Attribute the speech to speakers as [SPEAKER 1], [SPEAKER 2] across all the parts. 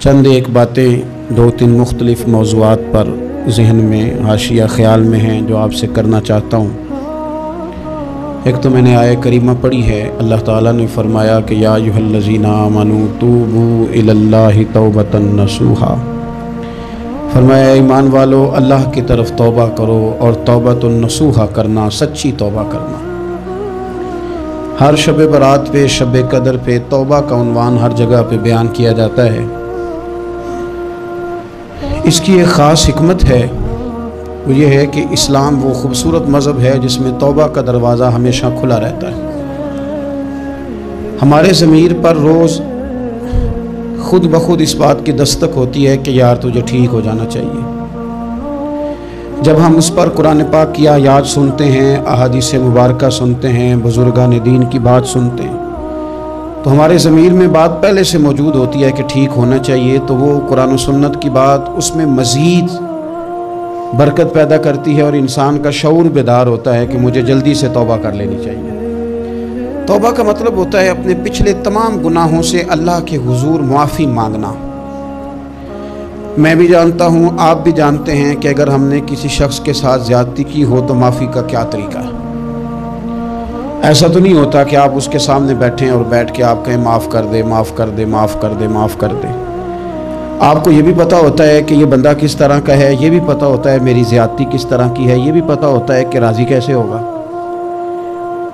[SPEAKER 1] چند ایک باتیں دو تین مختلف موضوعات پر ذہن میں حاشیہ خیال میں ہیں جو آپ سے کرنا چاہتا ہوں۔ ایک تو میں نے آیہ کریمہ پڑھی ہے، اللہ تعالیٰ نے فرمایا کہ یا ایھا الذین آمنوا توبوا الی اللہ توبۃ نصوحا، فرمایا ایمان والو اللہ کی طرف توبہ کرو، اور توبۃ نصوحا کرنا، سچی توبہ کرنا۔ ہر شب برات پہ، شب قدر پہ توبہ کا عنوان ہر جگہ پہ بیان کیا جاتا ہے۔ اس کی ایک خاص حکمت ہے، وہ یہ ہے کہ اسلام وہ خوبصورت مذہب ہے جس میں توبہ کا دروازہ ہمیشہ کھلا رہتا ہے۔ ہمارے ضمیر پر روز خود بخود اس بات کی دستک ہوتی ہے کہ یار تجھے ٹھیک ہو جانا چاہیے۔ جب ہم اس پر قرآن پاک کی آیات سنتے ہیں، احادیث مبارکہ سنتے ہیں، بزرگان دین کی بات سنتے ہیں، تو ہمارے ضمیر میں بات پہلے سے موجود ہوتی ہے کہ ٹھیک ہونا چاہیے، تو وہ قرآن و سنت کی بات اس میں مزید برکت پیدا کرتی ہے، اور انسان کا شعور بیدار ہوتا ہے کہ مجھے جلدی سے توبہ کر لینی چاہیے۔ توبہ کا مطلب ہوتا ہے اپنے پچھلے تمام گناہوں سے اللہ کے حضور معافی مانگنا۔ میں بھی جانتا ہوں، آپ بھی جانتے ہیں کہ اگر ہم نے کسی شخص کے ساتھ زیادتی کی ہو تو معافی کا کیا طریقہ ہے۔ ایسا تو نہیں ہوتا کہ آپ اس کے سامنے بیٹھیں اور بیٹھ کے آپ کہیں معاف کر دے، معاف کر دے، معاف کر دے، معاف کر دے۔ آپ کو یہ بھی پتہ ہوتا ہے کہ یہ بندہ کس طرح کا ہے، یہ بھی پتہ ہوتا ہے میری زیادتی کس طرح کی ہے، یہ بھی پتہ ہوتا ہے کہ راضی کیسے ہوگا۔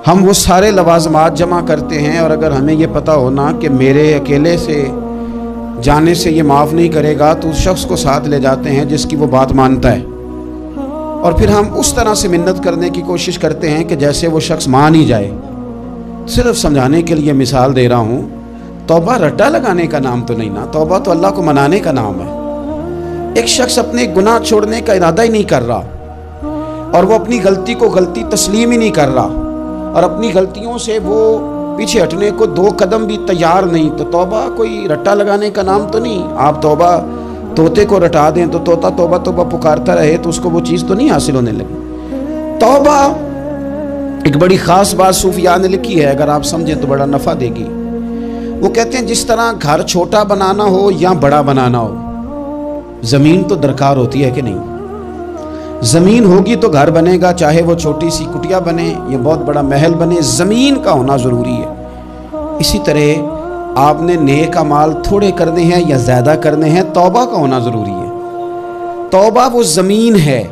[SPEAKER 1] ہم وہ سارے لوازمات جمع کرتے ہیں، اور اگر ہمیں یہ پتہ ہونا کہ میرے اکیلے سے جانے سے یہ معاف نہیں کرے گا، تو اس شخص کو ساتھ لے جاتے ہیں جس کی وہ بات مانتا ہے، اور پھر ہم اس طرح سے منت کرنے کی کوشش کرتے ہیں کہ جیسے وہ شخص مان ہی جائے۔ صرف سمجھانے کے لیے مثال دے رہا ہوں، توبہ رٹا لگانے کا نام تو نہیں نا، توبہ تو اللہ کو منانے کا نام ہے۔ ایک شخص اپنے گناہ چھوڑنے کا ارادہ ہی نہیں کر رہا، اور وہ اپنی غلطی کو غلطی تسلیم ہی نہیں کر رہا، اور اپنی غلطیوں سے وہ پیچھے ہٹنے کو دو قدم بھی تیار نہیں، تو توبہ کوئی رٹا لگانے کا نام تو نہیں۔ آپ توبہ طوطے کو رٹا دیں تو طوطا توبہ توبہ پکارتا رہے تو اس کو وہ چیز تو نہیں حاصل ہونے لگی۔ توبہ ایک بڑی خاص بات صوفیاء نے لکھی ہے، اگر آپ سمجھیں تو بڑا نفع دے گی۔ وہ کہتے ہیں جس طرح گھر چھوٹا بنانا ہو یا بڑا بنانا ہو، زمین تو درکار ہوتی ہے کہ نہیں؟ زمین ہوگی تو گھر بنے گا، چاہے وہ چھوٹی سی کٹیا بنے یا بہت بڑا محل بنے، زمین کا ہونا ضروری ہے۔ اسی طرح آپ نے نیک اعمال تھوڑے کرنے ہیں یا زیادہ کرنے ہیں، توبہ کا ہونا ضروری ہے۔ توبہ وہ زمین ہے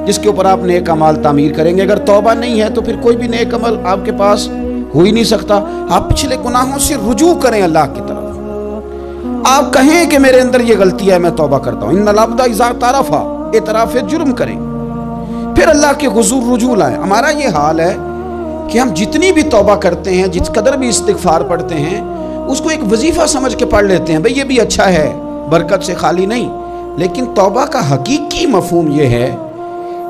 [SPEAKER 1] جس کے اوپر آپ نیک اعمال تعمیر کریں گے۔ اگر توبہ نہیں ہے تو پھر کوئی بھی نیک عمل آپ کے پاس ہو ہی نہیں سکتا۔ آپ پچھلے گناہوں سے رجوع کریں اللہ کی طرف، آپ کہیں کہ میرے اندر یہ غلطی ہے، میں توبہ کرتا ہوں۔ ان العبد اذا اعترف، اعتراف جرم کریں، پھر اللہ کے حضور رجوع لائیں۔ ہمارا یہ حال ہے کہ ہم جتنی بھی توبہ کرتے ہیں، جس قدر بھی استغفار پڑھتے ہیں، اس کو ایک وظیفہ سمجھ کے پڑھ لیتے ہیں، بھئی یہ بھی اچھا ہے، برکت سے خالی نہیں۔ لیکن توبہ کا حقیقی مفہوم یہ ہے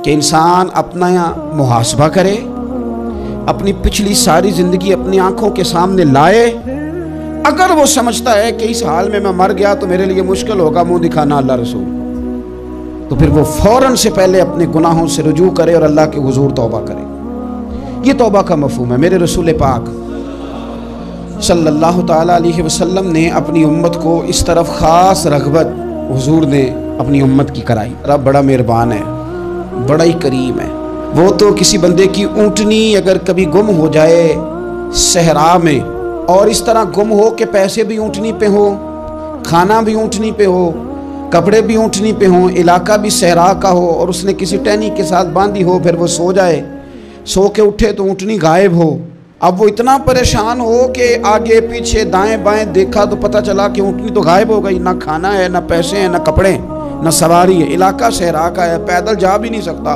[SPEAKER 1] کہ انسان اپنا محاسبہ کرے، اپنی پچھلی ساری زندگی اپنی آنکھوں کے سامنے لائے۔ اگر وہ سمجھتا ہے کہ اس حال میں مر گیا تو میرے لیے مشکل ہوگا منہ دکھانا اللہ رسول، تو پھر وہ فوراً سے پہلے اپنے گناہوں سے رجوع کرے اور اللہ کے حضور توبہ کرے۔ یہ توبہ کا مفہوم ہے۔ میرے رسول پاک صلی اللہ تعالیٰ علیہ وسلم نے اپنی امت کو اس طرف خاص رغبت حضور نے اپنی امت کی کرائی۔ رب بڑا مہربان ہے، بڑا ہی کریم ہے۔ وہ تو کسی بندے کی اونٹنی اگر کبھی گم ہو جائے صحرا میں، اور اس طرح گم ہو کہ پیسے بھی اونٹنی پہ ہو، کھانا بھی اونٹنی پہ ہو، کپڑے بھی اونٹنی پہ ہوں، علاقہ بھی صحرا کا ہو، اور اس نے کسی ٹہنی کے ساتھ باندھی ہو، پھر وہ سو جائے، سو کے اٹھے تو اونٹنی غائب ہو۔ اب وہ اتنا پریشان ہو کہ آگے پیچھے دائیں بائیں دیکھا تو پتہ چلا کہ اونٹنی تو غائب ہو گئی، نہ کھانا ہے، نہ پیسے ہیں، نہ کپڑے، نہ سواری ہے، علاقہ صحرا کا ہے، پیدل جا بھی نہیں سکتا۔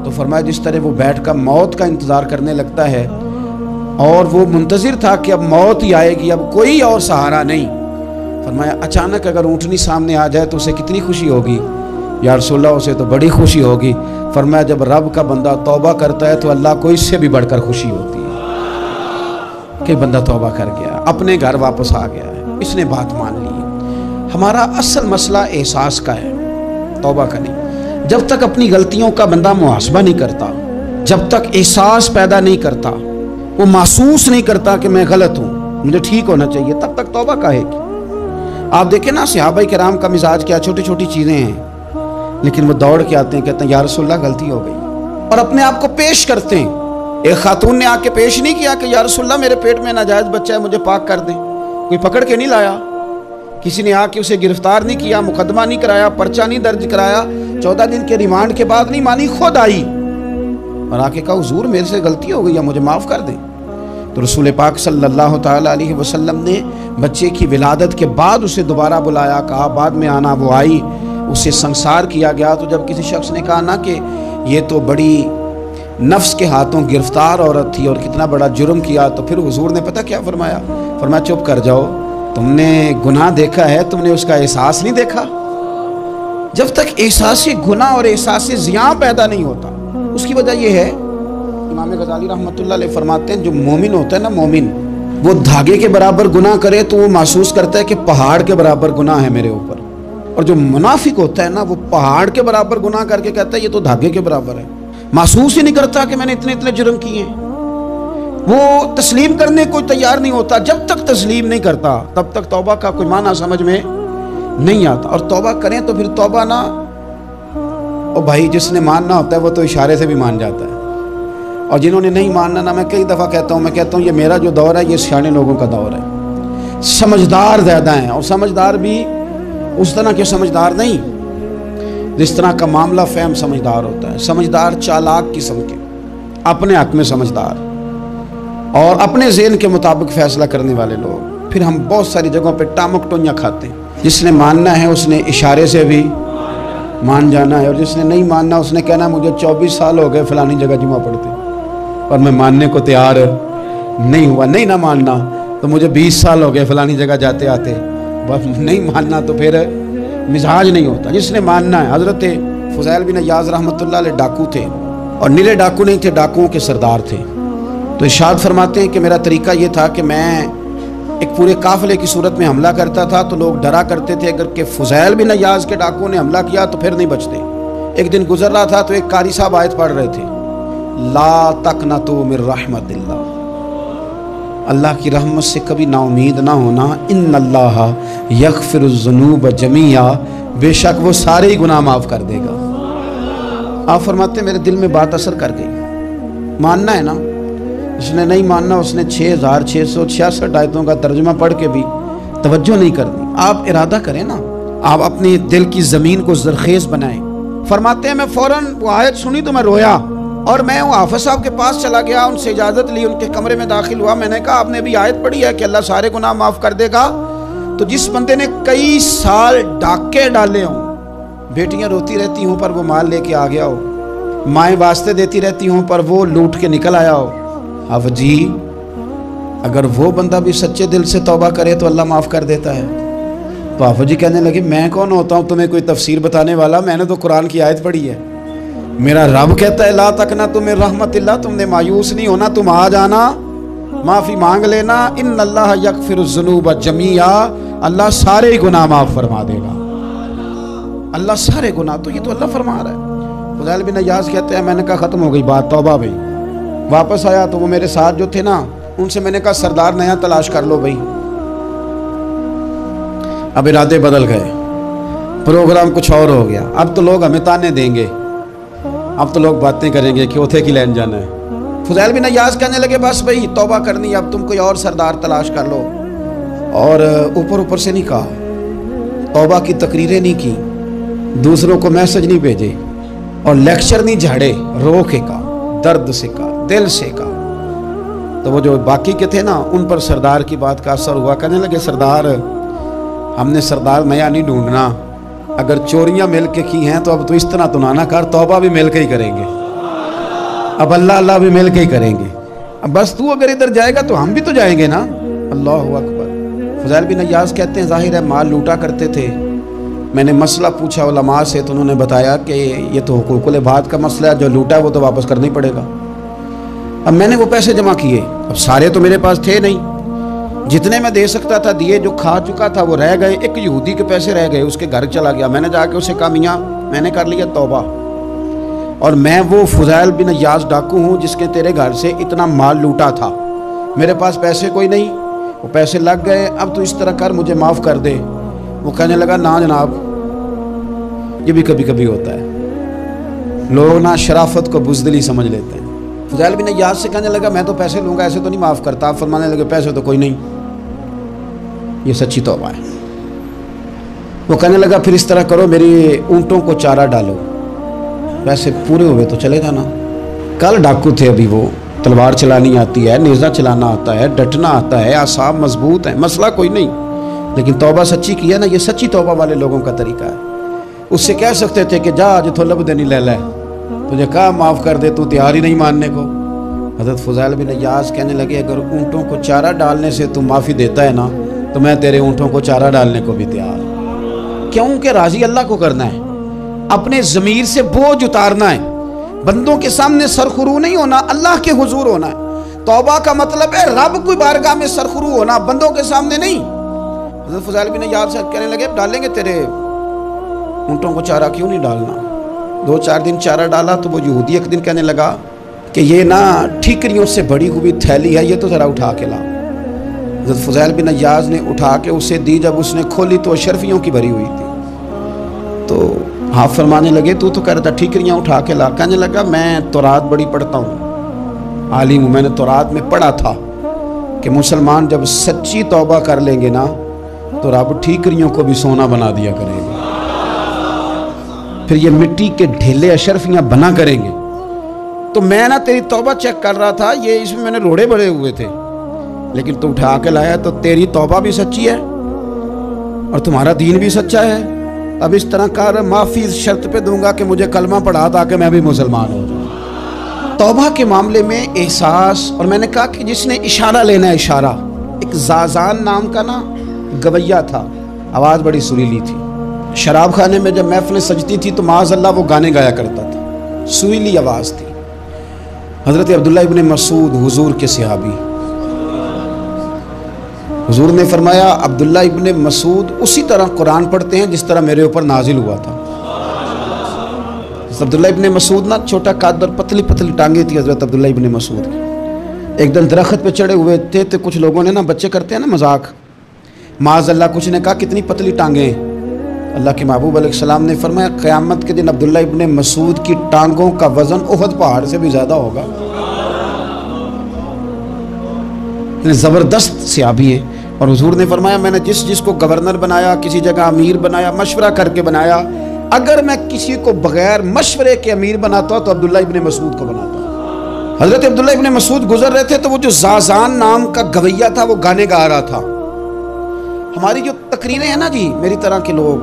[SPEAKER 1] تو فرمایا جس طرح وہ بیٹھ کر موت کا انتظار کرنے لگتا ہے، اور وہ منتظر تھا کہ اب موت ہی آئے گی، اب کوئی اور سہارا نہیں، فرمایا اچانک اگر اونٹنی سامنے آ جائے تو اسے کتنی خوشی ہوگی؟ یا رسول اللہ اسے تو بڑی خوشی ہوگی۔ فرمایا جب رب کا بندہ توبہ کرتا ہے تو اللہ کو اس سے بھی بڑھ کر خوشی ہوتی ہے کہ بندہ توبہ کر گیا، اپنے گھر واپس آ گیا ہے، اس نے بات مان لی ہے۔ ہمارا اصل مسئلہ احساس کا ہے، توبہ کا نہیں۔ جب تک اپنی غلطیوں کا بندہ محاسبہ نہیں کرتا، جب تک احساس پیدا نہیں کرتا، وہ محسوس نہیں کرتا کہ میں غلط ہوں، مجھے ٹھیک ہونا چاہیے، تب تک توبہ کہے گی۔ آپ دیکھیں نا صحابہ کرام کا مزاج کیا، چھوٹی چھوٹی چیزیں ہیں لیکن وہ دوڑ کے آتے ہیں، کہتے ہیں یا رسول اللہ غلطی ہو گئی، اور اپنے آپ کو پیش کرتے ہیں۔ ایک خاتون نے آ کے پیش نہیں کیا کہ یا رسول اللہ میرے پیٹ میں ناجائز بچہ ہے، مجھے پاک کر دیں، کوئی پکڑ کے نہیں لایا، کسی نے آ کے اسے گرفتار نہیں کیا، مقدمہ نہیں کرایا، پرچہ نہیں درج کرایا، 14 دن کے ریمانڈ کے بعد نہیں مانی، خود آئی اور آ کے کہا حضور میرے سے غلطی ہو گئی ہے، مجھے معاف کر دیں۔ تو رسول پاک صلی اللہ تعالیٰ علیہ وسلم نے بچے کی ولادت کے بعد اسے دوبارہ بلایا، کہا بعد میں آنا، وہ آئی، اسے سنسار کیا گیا۔ تو جب کسی شخص نے کہا نا کہ یہ تو بڑی نفس کے ہاتھوں گرفتار عورت تھی اور کتنا بڑا جرم کیا، تو پھر حضور نے پتہ کیا فرمایا؟ فرمایا چپ کر جاؤ، تم نے گناہ دیکھا ہے، تم نے اس کا احساس نہیں دیکھا۔ جب تک احساس گناہ اور احساس زیاں پیدا نہیں ہوتا، اس کی وجہ یہ ہے، امام غزالی رحمۃ اللہ علیہ فرماتے ہیں جو مومن ہوتا ہے نا، مومن وہ دھاگے کے برابر گناہ کرے تو وہ محسوس کرتا ہے کہ پہاڑ کے برابر گناہ ہے میرے اوپر، اور جو منافق ہوتا ہے نا وہ پہاڑ کے برابر گناہ کر کے کہتا ہے یہ تو دھاگے کے برابر ہے، محسوس ہی نہیں کرتا کہ میں نے اتنے جرم کیے ہیں، وہ تسلیم کرنے کو تیار نہیں ہوتا۔ جب تک تسلیم نہیں کرتا تب تک توبہ کا کوئی معنی سمجھ میں نہیں آتا، اور توبہ کریں تو پھر توبہ نہ، اور بھائی جس نے ماننا ہوتا ہے وہ تو اشارے سے بھی مان جاتا ہے، اور جنہوں نے نہیں ماننا نا، میں کئی دفعہ کہتا ہوں یہ میرا جو دور ہے یہ سیانے لوگوں کا دور ہے، سمجھدار زیادہ ہیں، اور سمجھدار بھی اس طرح کے سمجھدار نہیں جس طرح کا معاملہ فہم سمجھدار ہوتا ہے، سمجھدار چالاک قسم کے، اپنے حق میں سمجھدار اور اپنے ذہن کے مطابق فیصلہ کرنے والے لوگ۔ پھر ہم بہت ساری جگہوں پہ ٹامک ٹونیاں کھاتے ہیں، جس نے ماننا ہے اس نے اشارے سے بھی مان جانا ہے، اور جس نے نہیں ماننا اس نے کہنا مجھے 24 سال ہو گئے فلانی جگہ جمعہ پڑھتے اور میں ماننے کو تیار نہیں ہوا، نہیں نہ ماننا تو مجھے 20 سال ہو گئے فلانی جگہ جاتے آتے، بس نہیں ماننا تو پھر مزاج نہیں ہوتا۔ جس نے ماننا ہے، حضرت فضیل بن عیاض رحمۃ اللہ علیہ ڈاکو تھے، اور نیلے ڈاکو نہیں تھے، ڈاکوؤں کے سردار تھے، تو ارشاد فرماتے ہیں کہ میرا طریقہ یہ تھا کہ میں ایک پورے قافلے کی صورت میں حملہ کرتا تھا تو لوگ ڈرا کرتے تھے اگر کہ فضیل بن عیاض کے ڈاکوؤں نے حملہ کیا تو پھر نہیں بچتے۔ ایک دن گزر رہا تھا تو ایک قاری صاحب آیت پڑھ رہے تھے، لا تقنطوا من رحمت اللہ، اللہ کی رحمت سے کبھی نا امید نہ ہونا، ان اللہ یغفر الذنوب جمیعا، بے شک وہ سارے ہی گناہ معاف کر دے گا۔ آپ فرماتے ہیں میرے دل میں بات اثر کر گئی، ماننا ہے نا، اس نے نہیں ماننا، اس نے 6666 آیتوں کا ترجمہ پڑھ کے بھی توجہ نہیں کرنی۔ آپ ارادہ کریں نا، آپ اپنی دل کی زمین کو زرخیز بنائیں۔ فرماتے ہیں میں فوراً وہ آیت سنی تو میں رویا، اور میں وہ حافظ صاحب کے پاس چلا گیا، ان سے اجازت لی، ان کے کمرے میں داخل ہوا، میں نے کہا آپ نے بھی آیت پڑھی ہے کہ اللہ سارے گناہ معاف کر دے گا؟ تو جس بندے نے کئی سال ڈاکے ڈالے ہوں، بیٹیاں روتی رہتی ہوں پر وہ مال لے کے آ گیا ہو، مائیں واسطے دیتی رہتی ہوں پر وہ لوٹ کے نکل آیا ہو، اب جی اگر وہ بندہ بھی سچے دل سے توبہ کرے تو اللہ معاف کر دیتا ہے۔ تو حافظ جی کہنے لگے میں کون ہوتا ہوں تمہیں کوئی تفسیر بتانے والا، میں نے تو قرآن کی آیت پڑھی ہے، میرا رب کہتا ہے لا تقنطوا من رحمت اللہ، تم نے مایوس نہیں ہونا، تم آ جانا، معافی مانگ لینا، ان اللہ یغفر الذنوب جمیعا، اللہ سارے گناہ معاف فرما دے گا، اللہ سارے گناہ، تو یہ تو اللہ فرما رہا ہے۔ فضیل بن عیاض کہتے ہیں میں نے کہا ختم ہو گئی بات، توبہ بھائی۔ واپس آیا تو وہ میرے ساتھ جو تھے نا، ان سے میں نے کہا سردار نیا تلاش کر لو بھائی۔ اب ارادے بدل گئے، پروگرام کچھ اور ہو گیا، اب تو لوگ ہمیں تانے دیں گے، اب تو لوگ باتیں کریں گے کہ اوتھے کی لین جانا ہے۔ فضیل بن عیاض کہنے لگے بس بھائی توبہ کرنی، اب تم کوئی اور سردار تلاش کر لو، اور اوپر سے نہیں کہا، توبہ کی تقریریں نہیں کی، دوسروں کو میسج نہیں بھیجے، اور لیکچر نہیں جھاڑے، رو کے کہا، درد سے کہا، دل سے کہا۔ تو وہ جو باقی کے تھے نا ان پر سردار کی بات کا اثر ہوا، کہنے لگے سردار ہم نے سردار نیا نہیں ڈھونڈنا، اگر چوریاں مل کے کی ہیں تو اب تو اس طرح تو نہ کر، توبہ بھی مل کے ہی کریں گے، اب اللہ بھی مل کے ہی کریں گے، اب بس تو اگر ادھر جائے گا تو ہم بھی تو جائیں گے نا۔ اللہ اکبر۔ فضیل بن عیاض کہتے ہیں ظاہر ہے مال لوٹا کرتے تھے، میں نے مسئلہ پوچھا علماء سے تو انہوں نے بتایا کہ یہ تو حقوق العباد کا مسئلہ ہے، جو لوٹا ہے وہ تو واپس کرنا ہی پڑے گا۔ اب میں نے وہ پیسے جمع کیے، اب سارے تو میرے پاس تھے نہیں، جتنے میں دے سکتا تھا دیے، جو کھا چکا تھا وہ رہ گئے، ایک یہودی کے پیسے رہ گئے، اس کے گھر چلا گیا، میں نے جا کے اسے کہا میاں میں نے کر لیا توبہ، اور میں وہ فضیل بن عیاض ڈاکو ہوں جس کے تیرے گھر سے اتنا مال لوٹا تھا، میرے پاس پیسے کوئی نہیں، وہ پیسے لگ گئے، اب تو اس طرح کر مجھے معاف کر دے۔ وہ کہنے لگا نا جناب، یہ بھی کبھی کبھی ہوتا ہے، لوگ نا شرافت کو بزدلی سمجھ لیتے ہیں۔ فضیل بن عیاض سے کہنے لگا میں تو پیسے لوں گا، ایسے تو نہیں معاف کرتا۔ آپ فرمانے لگے پیسے تو کوئی نہیں، یہ سچی توبہ ہے۔ وہ کہنے لگا پھر اس طرح کرو، میری اونٹوں کو چارہ ڈالو، پیسے پورے ہوئے تو چلے جانا۔ کل ڈاکو تھے، ابھی وہ تلوار چلانی آتی ہے، نیزہ چلانا آتا ہے، ڈٹنا آتا ہے، اعصاب مضبوط ہیں، مسئلہ کوئی نہیں، لیکن توبہ سچی کی ہے نا، یہ سچی توبہ والے لوگوں کا طریقہ ہے۔ اس سے کہہ سکتے تھے کہ جا جو لب دینی لے لے، تجھے کہا معاف کر دے، تو تیار ہی نہیں ماننے کو۔ حضرت فضیل بن عیاض کہنے لگے اگر اونٹوں کو چارہ ڈالنے سے تو معافی دیتا ہے نا، تو میں تیرے اونٹوں کو چارہ ڈالنے کو بھی تیار ہوں۔ کیونکہ راضی اللہ کو کرنا ہے، اپنے ضمیر سے بوجھ اتارنا ہے، بندوں کے سامنے سرخرو نہیں ہونا، اللہ کے حضور ہونا ہے۔ توبہ کا مطلب ہے رب کی بارگاہ میں سرخرو ہونا، بندوں کے سامنے نہیں۔ حضرت فضیل بن عیاض سے کہنے لگے ڈالیں گے تیرے اونٹوں کو چارہ، کیوں نہیں ڈالنا؟ 2-4 دن چارہ ڈالا تو وہ یہودی ایک دن کہنے لگا کہ یہ نا ٹھیکریوں سے بڑی ہوئی تھیلی ہے، یہ تو ذرا اٹھا کے لا۔ حضرت فضیل بن عیاض نے اٹھا کے اسے دی، جب اس نے کھولی تو اشرفیوں کی بھری ہوئی تھی۔ تو آپ فرمانے لگے تو کہہ رہا تھا ٹھیکریاں اٹھا کے لا۔ کہنے لگا میں تورات بڑی پڑھتا ہوں، عالم ہوں، میں نے تورات میں پڑھا تھا کہ مسلمان جب سچی توبہ کر لیں گے نا تو رب ٹھیکریوں کو بھی سونا بنا دیا کرے گا، پھر یہ مٹی کے ڈھیلے اشرفیاں بنا کریں گے۔ تو میں نا تیری توبہ چیک کر رہا تھا، یہ اس میں نے روڑے بڑے ہوئے تھے، لیکن تو اٹھا کے لایا، تو تیری توبہ بھی سچی ہے اور تمہارا دین بھی سچا ہے۔ اب اس طرح کر، معافی اس شرط پہ دوں گا کہ مجھے کلمہ پڑھا تاکہ میں بھی مسلمان ہو جاؤں۔ توبہ کے معاملے میں احساس، اور میں نے کہا کہ جس نے اشارہ لینا ہے، اشارہ، ایک زازان نام کا نا گویہ تھا، آواز بڑی سریلی تھی، شراب خانے میں جب محفلیں سجتی تھی تو معاذ اللہ وہ گانے گایا کرتا تھا، سریلی آواز تھی۔ حضرت عبداللہ ابن مسعود حضور کے صحابی، حضور نے فرمایا عبداللہ ابن مسعود اسی طرح قرآن پڑھتے ہیں جس طرح میرے اوپر نازل ہوا تھا۔ عبداللہ ابن مسعود نا چھوٹا قد اور پتلی پتلی ٹانگیں تھی حضرت عبداللہ ابن مسعود کی۔ ایک دن درخت پہ چڑھے ہوئے تھے تو کچھ لوگوں نے نا، بچے کرتے ہیں نا مذاق، معاذ اللہ کچھ نے کہا کتنی پتلی ٹانگیں۔ اللہ کے محبوب علیہ السلام نے فرمایا قیامت کے دن عبداللہ ابن مسعود کی ٹانگوں کا وزن احد پہاڑ سے بھی زیادہ ہوگا۔ زبردست صحابی ہے، اور حضور نے فرمایا میں نے جس کو گورنر بنایا، کسی جگہ امیر بنایا، مشورہ کر کے بنایا، اگر میں کسی کو بغیر مشورے کے امیر بناتا تو عبداللہ ابن مسعود کو بناتا۔ حضرت عبداللہ ابن مسعود گزر رہے تھے تو وہ جو زازان نام کا گویہ تھا وہ گانے گا رہا تھا۔ ہماری جو تقریریں ہیں نا جی، میری طرح کے لوگ،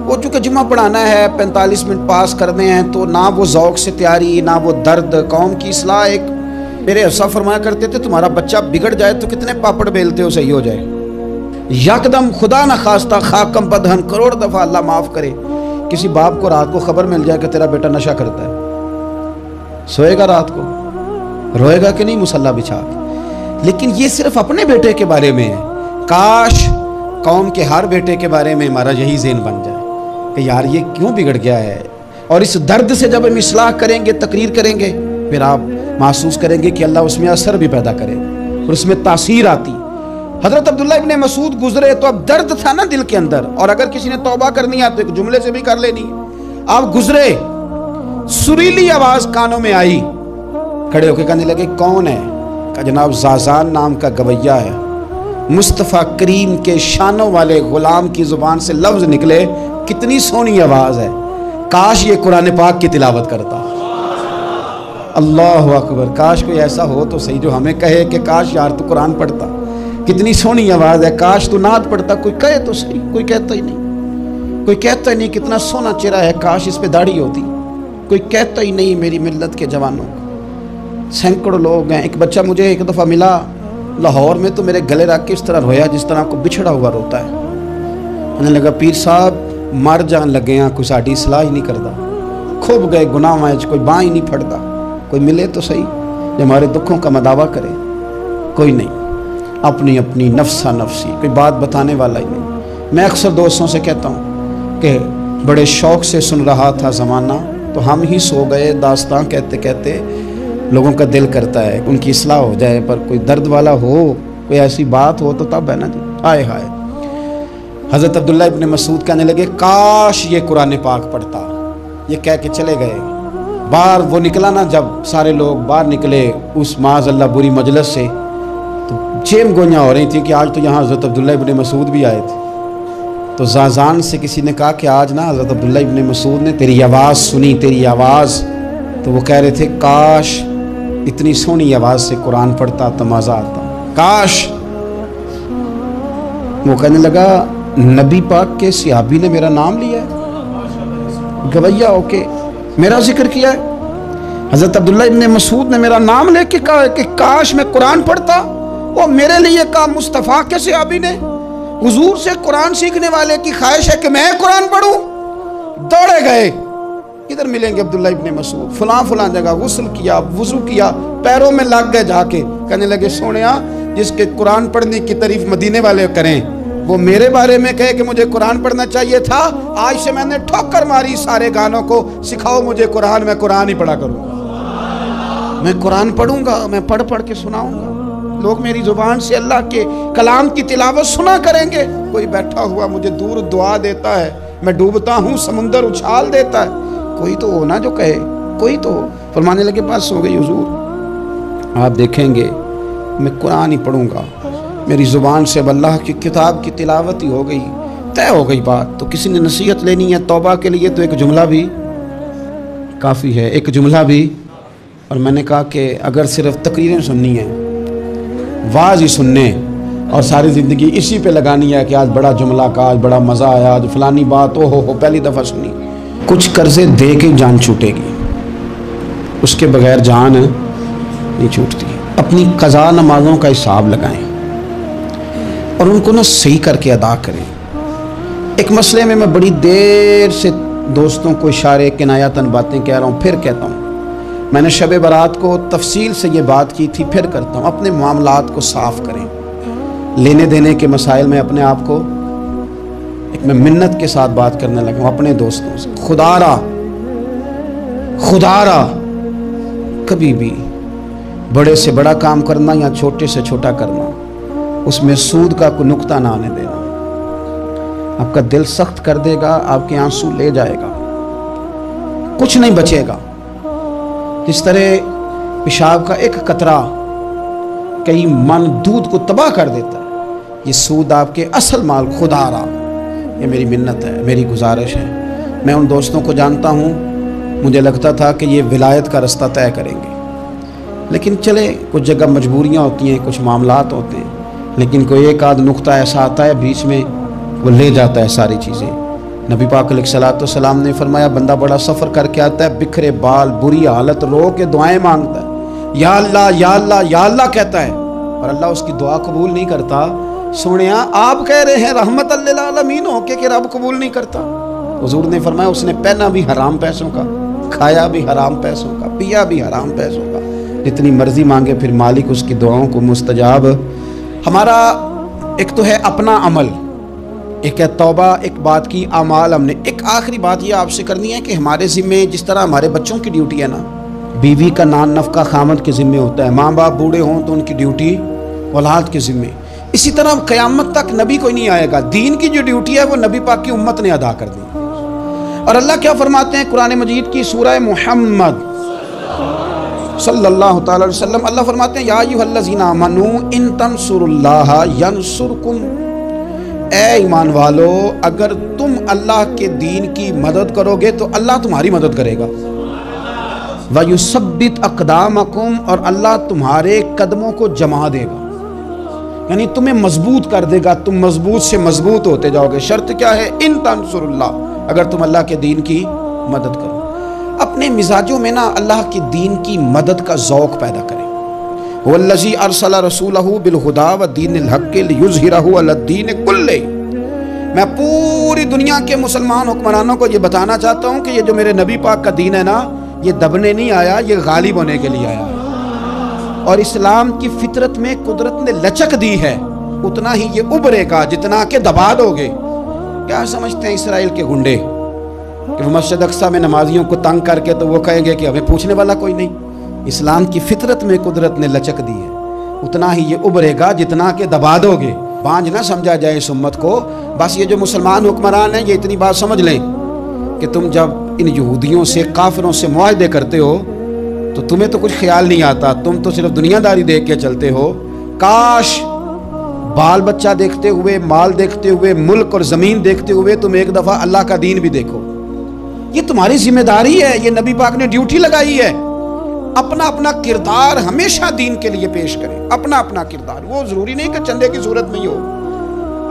[SPEAKER 1] وہ چونکہ جمعہ پڑھانا ہے، 45 منٹ پاس کرنے ہیں، تو نہ وہ ذوق سے تیاری، نہ وہ درد، قوم کی اصلاح۔ ایک میرے حصہ فرمایا کرتے تھے تمہارا بچہ بگڑ جائے تو کتنے پاپڑ بیلتے ہو صحیح ہو جائے؟ یکدم خدا نہ خواستہ خاکم بدہن، کروڑ دفعہ اللہ معاف کرے، کسی باپ کو رات کو خبر مل جائے کہ تیرا بیٹا نشہ کرتا ہے، سوئے گا رات کو؟ روئے گا کہ نہیں مصلی بچھا کے؟ لیکن یہ صرف اپنے بیٹے کے بارے میں ہے، کاش قوم کے ہر بیٹے کے بارے میں ہمارا یہی ذہن بن جائے کہ یار یہ کیوں بگڑ گیا ہے۔ اور اس درد سے جب ہم اصلاح کریں گے، تقریر کریں گے، پھر آپ محسوس کریں گے کہ اللہ اس میں اثر بھی پیدا کرے اور اس میں تاثیر آتی۔ حضرت عبداللہ ابن مسعود گزرے تو اب درد تھا نا دل کے اندر، اور اگر کسی نے توبہ کرنی ہے تو ایک جملے سے بھی کر لینی ہے۔ آپ گزرے، سریلی آواز کانوں میں آئی، کھڑے ہو کے کہنے لگے کون ہے؟ کہ جناب زازان نام کا گویہ ہے، مصطفیٰ کریم کے شانوں والے غلام کی زبان سے لفظ نکلے، کتنی سونی آواز ہے، کاش یہ قرآن پاک کی تلاوت کرتا۔ اللہ اکبر، کاش کوئی ایسا ہو تو صحیح جو ہمیں کہے کہ کاش یار تو قرآن پڑھتا، کتنی سونی آواز ہے، کاش تو نعت پڑھتا۔ کوئی کہے تو صحیح، کوئی کہتا ہی نہیں، کوئی کہتا ہی نہیں کتنا سونا چہرہ ہے، کاش اس پہ داڑھی ہوتی، کوئی کہتا ہی نہیں میری ملت کے جوانوں کو۔ سینکڑوں لوگ ہیں۔ ایک بچہ مجھے ایک دفعہ ملا لاہور میں، تو میرے گلے رکھ کے اس طرح رویا جس طرح کو بچھڑا ہوا روتا ہے۔ انہیں لگا پیر صاحب مر جان لگے ہیں، کوئی ساڑی اصلاح ہی نہیں کرتا، کھوب گئے گناہ وائج، کوئی باں ہی نہیں پھڑتا، کوئی ملے تو صحیح جو ہمارے دکھوں کا مداوع کرے، کوئی نہیں، اپنی اپنی نفسا نفسی، کوئی بات بتانے والا ہی نہیں۔ میں اکثر دوستوں سے کہتا ہوں کہ بڑے شوق سے سن رہا تھا زمانہ تو ہم ہی سو گئے، داستان کہتے کہتے لوگوں کا دل کرتا ہے ان کی اصلاح ہو جائے، پر کوئی درد والا ہو، کوئی ایسی بات ہو تو تب ہے نا جی، ہائے ہائے۔ حضرت عبداللہ ابن مسعود کہنے لگے کاش یہ قرآن پاک پڑھتا، یہ کہہ کے چلے گئے۔ باہر وہ نکلا نا، جب سارے لوگ باہر نکلے اس معاذ اللہ بری مجلس سے، تو چیم گوئیاں ہو رہی تھیں کہ آج تو یہاں حضرت عبداللہ ابن مسعود بھی آئے تھے۔ تو زازان سے کسی نے کہا کہ آج نا حضرت عبداللہ ابن مسعود نے تیری آواز سنی، تیری آواز، تو وہ کہہ رہے تھے کاش اتنی سونی آواز سے قرآن پڑھتا تو مزہ آتا، کاش۔ وہ کہنے لگا نبی پاک کے صحابی نے میرا نام لیا ہے، گویا ہو کے میرا ذکر کیا ہے۔ حضرت عبداللہ ابن مسعود نے میرا نام لے کے کہا کہ کاش میں قرآن پڑھتا، وہ میرے لیے کہا مصطفیٰ کے صحابی نے، حضور سے قرآن سیکھنے والے کی خواہش ہے کہ میں قرآن پڑھوں۔ دوڑے گئے، ادھر ملیں گے عبداللہ ابن مسعود، فلاں فلاں جگہ غسل کیا، وضو کیا، پیروں میں لگ گئے جا کے، کہنے لگے سونیا جس کے قرآن پڑھنے کی تعریف مدینے والے کریں وہ میرے بارے میں کہے کہ مجھے قرآن پڑھنا چاہیے تھا، آج سے میں نے ٹھوکر ماری سارے گانوں کو، سکھاؤ مجھے قرآن، میں قرآن ہی پڑھا کروں گا، میں قرآن پڑھوں گا، میں پڑھ پڑھ کے سناؤں گا، لوگ میری زبان سے اللہ کے کلام کی تلاوت سنا کریں گے۔ کوئی بیٹھا ہوا مجھے دور دعا دیتا ہے، میں ڈوبتا ہوں سمندر اچھال دیتا ہے، کوئی تو ہو نا جو کہے، کوئی تو ہو۔ فرمانے لگے بس ہو گئی حضور، آپ دیکھیں گے میں قرآن ہی پڑھوں گا، میری زبان سے اب اللہ کی کتاب کی تلاوت ہی ہو گئی، طے ہو گئی بات۔ تو کسی نے نصیحت لینی ہے توبہ کے لیے تو ایک جملہ بھی کافی ہے، ایک جملہ بھی۔ اور میں نے کہا کہ اگر صرف تقریریں سننی ہیں، واعظ ہی سننے اور ساری زندگی اسی پہ لگانی ہے کہ آج بڑا جملہ کا، آج بڑا مزہ آیا، آج فلانی بات او ہو پہلی دفعہ سنی، کچھ قرضے دے کے جان چھوٹے گی، اس کے بغیر جان نہیں چھوٹتی۔ اپنی قضا نمازوں کا حساب لگائیں اور ان کو صحیح کر کے ادا کریں۔ ایک مسئلے میں بڑی دیر سے دوستوں کو اشارے کنایاتاً باتیں کہہ رہا ہوں، پھر کہتا ہوں، میں نے شب برات کو تفصیل سے یہ بات کی تھی، پھر کرتا ہوں، اپنے معاملات کو صاف کریں۔ لینے دینے کے مسائل میں اپنے آپ کو میں منت کے ساتھ بات کرنے لگا ہوں اپنے دوستوں سے، خدا را کبھی بھی بڑے سے بڑا کام کرنا یا چھوٹے سے چھوٹا کرنا، اس میں سود کا کوئی نقطہ نہ آنے دینا، آپ کا دل سخت کر دے گا، آپ کے آنسو لے جائے گا، کچھ نہیں بچے گا۔ جس طرح پیشاب کا ایک قطرہ کئی من دودھ کو تباہ کر دیتا ہے، یہ سود آپ کے اصل مال خدا را، یہ میری منت ہے، میری گزارش ہے۔ میں ان دوستوں کو جانتا ہوں، مجھے لگتا تھا کہ یہ ولایت کا رستہ طے کریں گے، لیکن چلے کچھ جگہ مجبوریاں ہوتی ہیں، کچھ معاملات ہوتے ہیں، لیکن کوئی ایک آدھ نقطہ ایسا آتا ہے بیچ میں، وہ لے جاتا ہے ساری چیزیں۔ نبی پاک علیہ السلام نے فرمایا بندہ بڑا سفر کر کے آتا ہے، بکھرے بال، بری حالت، رو کے دعائیں مانگتا ہے، یا اللہ یا اللہ یا اللہ کہتا ہے، اور اللہ اس کی دعا قبول نہیں کرتا۔ سنیا آپ کہہ رہے ہیں رحمت للعالمین ہو کے کہ رب قبول نہیں کرتا۔ حضور نے فرمایا اس نے پہنا بھی حرام پیسوں کا، کھایا بھی حرام پیسوں کا، پیا بھی حرام پیسوں کا، جتنی مرضی مانگے پھر مالک اس کی دعاؤں کو مستجاب۔ ہمارا ایک تو ہے اپنا عمل، ایک ہے توبہ، ایک بات کی اعمال ہم نے۔ ایک آخری بات یہ آپ سے کرنی ہے کہ ہمارے ذمے جس طرح ہمارے بچوں کی ڈیوٹی ہے نا، بیوی کا نان نفقہ خامد کے ذمے ہوتا ہے، ماں باپ بوڑھے ہوں تو ان کی ڈیوٹی اولاد کے ذمے، اسی طرح قیامت تک نبی کوئی نہیں آئے گا، دین کی جو ڈیوٹی ہے وہ نبی پاک کی امت نے ادا کر دی۔ اور اللہ کیا فرماتے ہیں قرآن مجید کی سورہ محمد صلی اللہ تعالی علیہ وسلم، اللہ فرماتے ہیں یا ایھا الذین آمنوا ان تنصروا اللہ ینصرکم، اے ایمان والو اگر تم اللہ کے دین کی مدد کرو گے تو اللہ تمہاری مدد کرے گا، وَيُثَبِّتْ أَقْدَامَكُمْ، اور اللہ تمہارے قدموں کو جما دے گا، یعنی تمہیں مضبوط کر دے گا، تم مضبوط سے مضبوط ہوتے جاؤ گے۔ شرط کیا ہے؟ ان تنصر اللہ، اگر تم اللہ کے دین کی مدد کرو۔ اپنے مزاجوں میں نا اللہ کے دین کی مدد کا ذوق پیدا کریں۔ وَالَّذِي أَرْسَلَ رَسُولَهُ بِالْهُدَىٰ وَدِينِ الْحَقِّ لِيُظْهِرَهُ عَلَى الدِّينِ كُلِّهِ، میں پوری دنیا کے مسلمان حکمرانوں کو یہ بتانا چاہتا ہوں کہ یہ جو میرے نبی پاک کا دین ہے نا، یہ دبنے نہیں آیا، یہ غالب ہونے کے لیے آیا ہے، اور اسلام کی فطرت میں قدرت نے لچک دی ہے، اتنا ہی یہ ابھرے گا جتنا کہ دبا دو گے۔ کیا سمجھتے ہیں اسرائیل کے گنڈے کہ وہ مسجد اقصیٰ میں نمازیوں کو تنگ کر کے تو وہ کہیں گے کہ ہمیں پوچھنے والا کوئی نہیں؟ اسلام کی فطرت میں قدرت نے لچک دی ہے، اتنا ہی یہ ابھرے گا جتنا کہ دبا دو گے۔ بانجھ نہ سمجھا جائے اس امت کو، بس یہ جو مسلمان حکمران ہیں یہ اتنی بات سمجھ لیں کہ تم جب ان یہودیوں سے کافروں سے معاہدے کرتے ہو تو تمہیں تو کچھ خیال نہیں آتا، تم تو صرف دنیا داری دیکھ کے چلتے ہو۔ کاش بال بچہ دیکھتے ہوئے، مال دیکھتے ہوئے، ملک اور زمین دیکھتے ہوئے تم ایک دفعہ اللہ کا دین بھی دیکھو۔ یہ تمہاری ذمہ داری ہے، یہ نبی پاک نے ڈیوٹی لگائی ہے۔ اپنا اپنا کردار ہمیشہ دین کے لیے پیش کریں، اپنا اپنا کردار۔ وہ ضروری نہیں کہ چندے کی صورت میں ہی ہو۔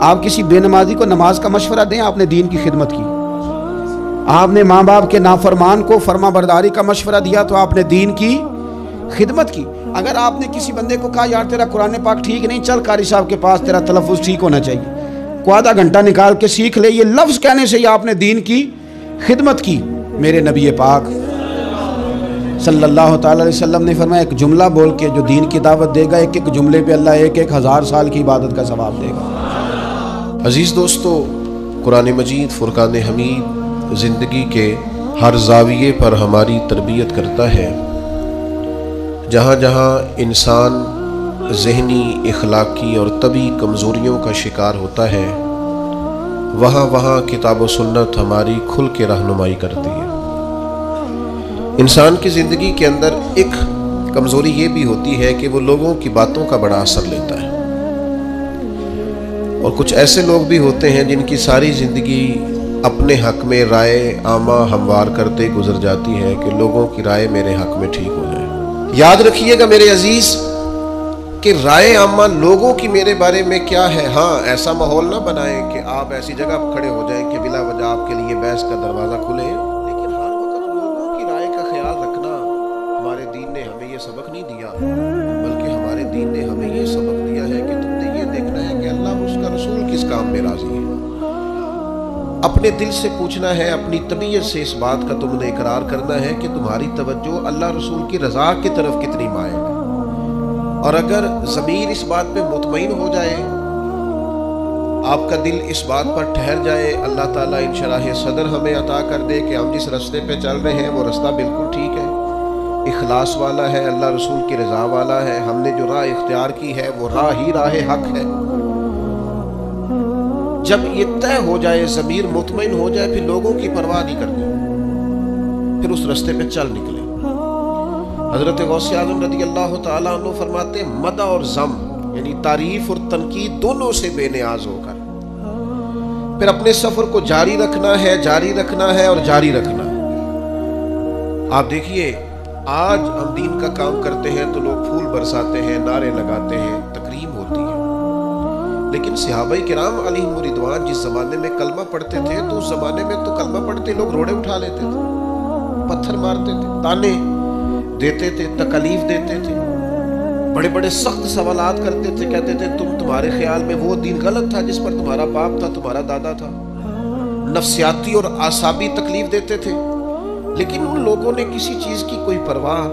[SPEAKER 1] آپ کسی بے نمازی کو نماز کا مشورہ دیں، آپ نے دین کی خدمت کی۔ آپ نے ماں باپ کے نافرمان کو فرما برداری کا مشورہ دیا تو آپ نے دین کی خدمت کی۔ اگر آپ نے کسی بندے کو کہا یار تیرا قرآن پاک ٹھیک نہیں، چل قاری صاحب کے پاس، تیرا تلفظ ٹھیک ہونا چاہیے، کو آدھا گھنٹہ نکال کے سیکھ لے، یہ لفظ کہنے سے ہی آپ نے دین کی خدمت کی۔ میرے نبی پاک صلی اللہ تعالی علیہ وسلم نے فرمایا ایک جملہ بول کے جو دین کی دعوت دے گا، ایک ایک جملے پہ اللہ 1000 سال کی عبادت کا ثواب دے گا۔
[SPEAKER 2] عزیز دوستو، قرآن مجید فرقان حمید زندگی کے ہر زاویے پر ہماری تربیت کرتا ہے۔ جہاں جہاں انسان ذہنی، اخلاقی اور طبعی کمزوریوں کا شکار ہوتا ہے، وہاں وہاں کتاب و سنت ہماری کھل کے رہنمائی کرتی ہے۔ انسان کی زندگی کے اندر ایک کمزوری یہ بھی ہوتی ہے کہ وہ لوگوں کی باتوں کا بڑا اثر لیتا ہے، اور کچھ ایسے لوگ بھی ہوتے ہیں جن کی ساری زندگی اپنے حق میں رائے عامہ ہموار کرتے گزر جاتی ہے کہ لوگوں کی رائے میرے حق میں ٹھیک ہو جائے۔ یاد رکھیے گا میرے عزیز کہ رائے عامہ لوگوں کی میرے بارے میں کیا ہے۔ ہاں، ایسا ماحول نہ بنائیں کہ آپ ایسی جگہ کھڑے ہو جائیں کہ بلا وجہ آپ کے لیے بحث کا دروازہ کھلے، لیکن ہر وقت لوگوں کی رائے کا خیال رکھنا ہمارے دین نے ہمیں یہ سبق نہیں دیا، بلکہ ہمارے دین نے ہمیں یہ سبق دیا ہے کہ تم نے یہ دیکھنا ہے کہ اللہ اس کا رسول کس کام میں راضی ہے۔ اپنے دل سے پوچھنا ہے، اپنی طبیعت سے اس بات کا تم نے اقرار کرنا ہے کہ تمہاری توجہ اللہ رسول کی رضا کی طرف کتنی مائل ہے۔ اور اگر ضمیر اس بات پہ مطمئن ہو جائے، آپ کا دل اس بات پر ٹھہر جائے، اللہ تعالیٰ انشراح صدر ہمیں عطا کر دے کہ ہم جس رستے پہ چل رہے ہیں وہ رستہ بالکل ٹھیک ہے، اخلاص والا ہے، اللہ رسول کی رضا والا ہے، ہم نے جو راہ اختیار کی ہے وہ راہ ہی راہ حق ہے۔ جب یہ طے ہو جائے، ضمیر مطمئن ہو جائے، پھر لوگوں کی پرواہ نہیں کرنی، پھر اس رستے پہ چل نکلے۔ حضرت غوث اعظم رضی اللہ تعالیٰ عنہ فرماتے ہیں مدح اور ذم یعنی تعریف اور تنقید دونوں سے بے نیاز ہو کر پھر اپنے سفر کو جاری رکھنا ہے، جاری رکھنا ہے اور جاری رکھنا ہے۔ آپ دیکھیے آج ہم دین کا کام کرتے ہیں تو لوگ پھول برساتے ہیں، نعرے لگاتے ہیں، تکریم ہوتی ہے، لیکن صحابہ کرام علیہم رضوان جس زمانے میں کلمہ پڑھتے تھے تو اس زمانے میں تو کلمہ پڑھتے لوگ روڑے اٹھا لیتے تھے، پتھر مارتے تھے، تانے دیتے تھے، تکلیف دیتے تھے، بڑے بڑے سخت سوالات کرتے تھے، کہتے تھے تمہارے خیال میں وہ دین غلط تھا جس پر تمہارا باپ تھا، تمہارا دادا تھا۔ نفسیاتی اور اعصابی تکلیف دیتے تھے، لیکن ان لوگوں نے کسی چیز کی کوئی پرواہ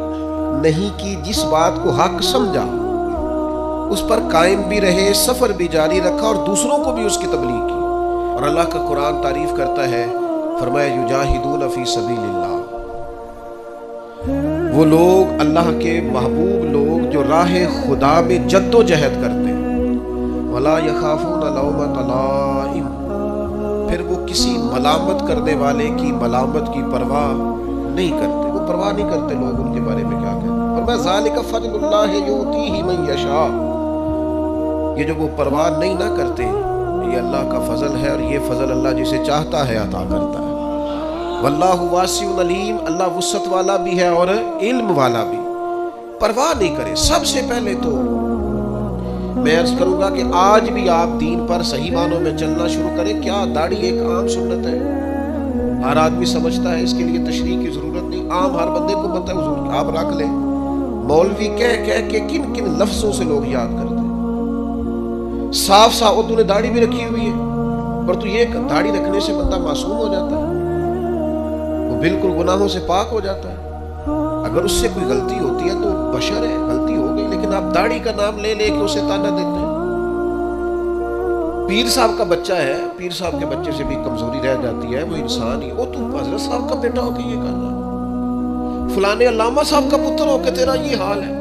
[SPEAKER 2] نہیں کی، جس بات کو حق سمجھا اس پر قائم بھی رہے، سفر بھی جاری رکھا اور دوسروں کو بھی اس کی تبلیغ کی۔ اور اللہ کا قرآن تعریف کرتا ہے، فرمایا یجاہدون فی سبیل اللہ، وہ لوگ اللہ کے محبوب لوگ جو راہ خدا میں جد و جہد کرتے ہیں، ولا یخافون لومۃ لائم، پھر وہ کسی ملامت کرنے والے کی ملامت کی پرواہ نہیں کرتے، وہ پرواہ نہیں کرتے لوگ ان کے بارے میں کیا کہتے ہیں۔ فرمایا ذالک فضل اللہ یؤتیہ من یشاء، یہ جو وہ پرواہ نہیں نہ کرتے یہ اللہ کا فضل ہے، اور یہ فضل اللہ جسے چاہتا ہے عطا کرتا ہے۔ واللہ واسع علیم، اللہ وسعت والا بھی ہے اور علم والا بھی۔ پرواہ نہیں کرے۔ سب سے پہلے تو میں عرض کروں گا کہ آج بھی آپ دین پر صحیح معنوں میں چلنا شروع کریں۔ کیا داڑھی ایک عام سنت ہے، ہر آدمی سمجھتا ہے، اس کے لیے تشریح کی ضرورت نہیں، عام ہر بندے کو پتہ ہے، حضور آپ رکھ لیں۔ مولوی کہہ کے کن کن لفظوں سے لوگ یاد کرتے ہیں۔ صاف صاف تو نے داڑھی بھی رکھی ہوئی ہے، پر تو یہ داڑھی رکھنے سے بندہ معصوم ہو جاتا ہے، وہ بالکل گناہوں سے پاک ہو جاتا ہے۔ اگر اس سے کوئی غلطی ہوتی ہے تو بشر ہے، غلطی ہو گئی، لیکن آپ داڑھی کا نام لے لے کے اسے تانا دیتے ہیں۔ پیر صاحب کا بچہ ہے، پیر صاحب کے بچے سے بھی کمزوری رہ جاتی ہے، وہ انسان ہی، وہ تو حضرت صاحب کا بیٹا ہو کے یہ کہنا، فلانے علامہ صاحب کا پتر ہو کے تیرا یہ حال ہے۔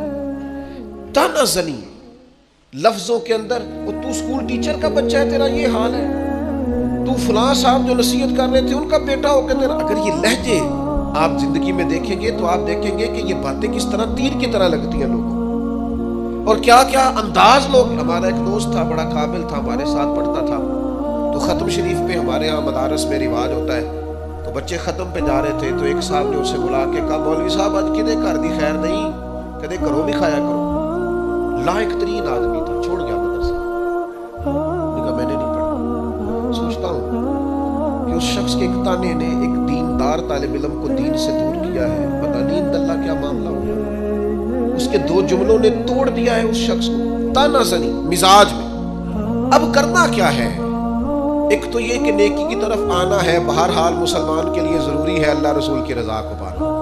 [SPEAKER 2] تانا زنی لفظوں کے اندر، وہ تو اسکول ٹیچر کا بچہ ہے، تیرا یہ حال ہے۔ تو فلاں صاحب جو نصیحت کر رہے تھے ان کا بیٹا ہو کے تیرا. اگر یہ لہجے آپ زندگی میں دیکھیں گے تو آپ دیکھیں گے کہ یہ باتیں کس طرح تیر کی طرح لگتی ہیں لوگوں کو، اور کیا کیا انداز لوگ. ہمارا ایک دوست تھا، بڑا قابل تھا، ہمارے ساتھ پڑھتا تھا. تو ختم شریف پہ ہمارے ہاں مدارس میں رواج ہوتا ہے، تو بچے ختم پہ جا رہے تھے تو ایک صاحب نے اسے بلا کے کہا مولوی صاحب آج کدے گھر دی خیر نہیں، کدے گھروں بھی کھایا کرو. لائق ترین آدمی تھا، چھوڑ گیا مدرسہ. میں نے نہیں پڑھا. سوچتا ہوں کہ اس شخص کے ایک تانے نے ایک دیندار طالب علم کو دین سے دور کیا ہے. پتہ نہیں اللہ کیا معاملہ ہوا. اس کے 2 جملوں نے توڑ دیا ہے اس شخص کو، تانا زنی مزاج میں. اب کرنا کیا ہے؟ ایک تو یہ کہ نیکی کی طرف آنا ہے. بہرحال مسلمان کے لیے ضروری ہے اللہ رسول کی رضا کو پانا.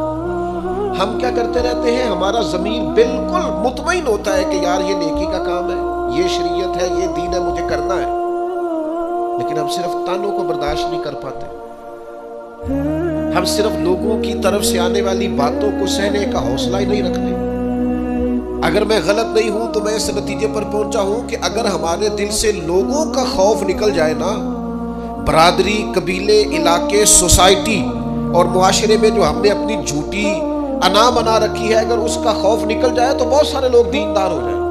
[SPEAKER 2] ہم کیا کرتے رہتے ہیں، ہمارا ضمیر بالکل مطمئن ہوتا ہے کہ یار یہ نیکی کا کام ہے، یہ شریعت ہے، یہ دین ہے، مجھے کرنا ہے. لیکن ہم صرف تانوں کو برداشت نہیں کر پاتے. ہم صرف لوگوں کی طرف سے آنے والی باتوں کو سہنے کا حوصلہ ہی نہیں رکھتے. اگر میں غلط نہیں ہوں تو میں اس نتیجے پر پہنچا ہوں کہ اگر ہمارے دل سے لوگوں کا خوف نکل جائے نا، برادری، قبیلے، علاقے، سوسائٹی اور معاشرے میں جو ہم نے اپنی جھوٹی انا بنا رکھی ہے، اگر اس کا خوف نکل جائے تو بہت سارے لوگ دیندار ہو جائیں،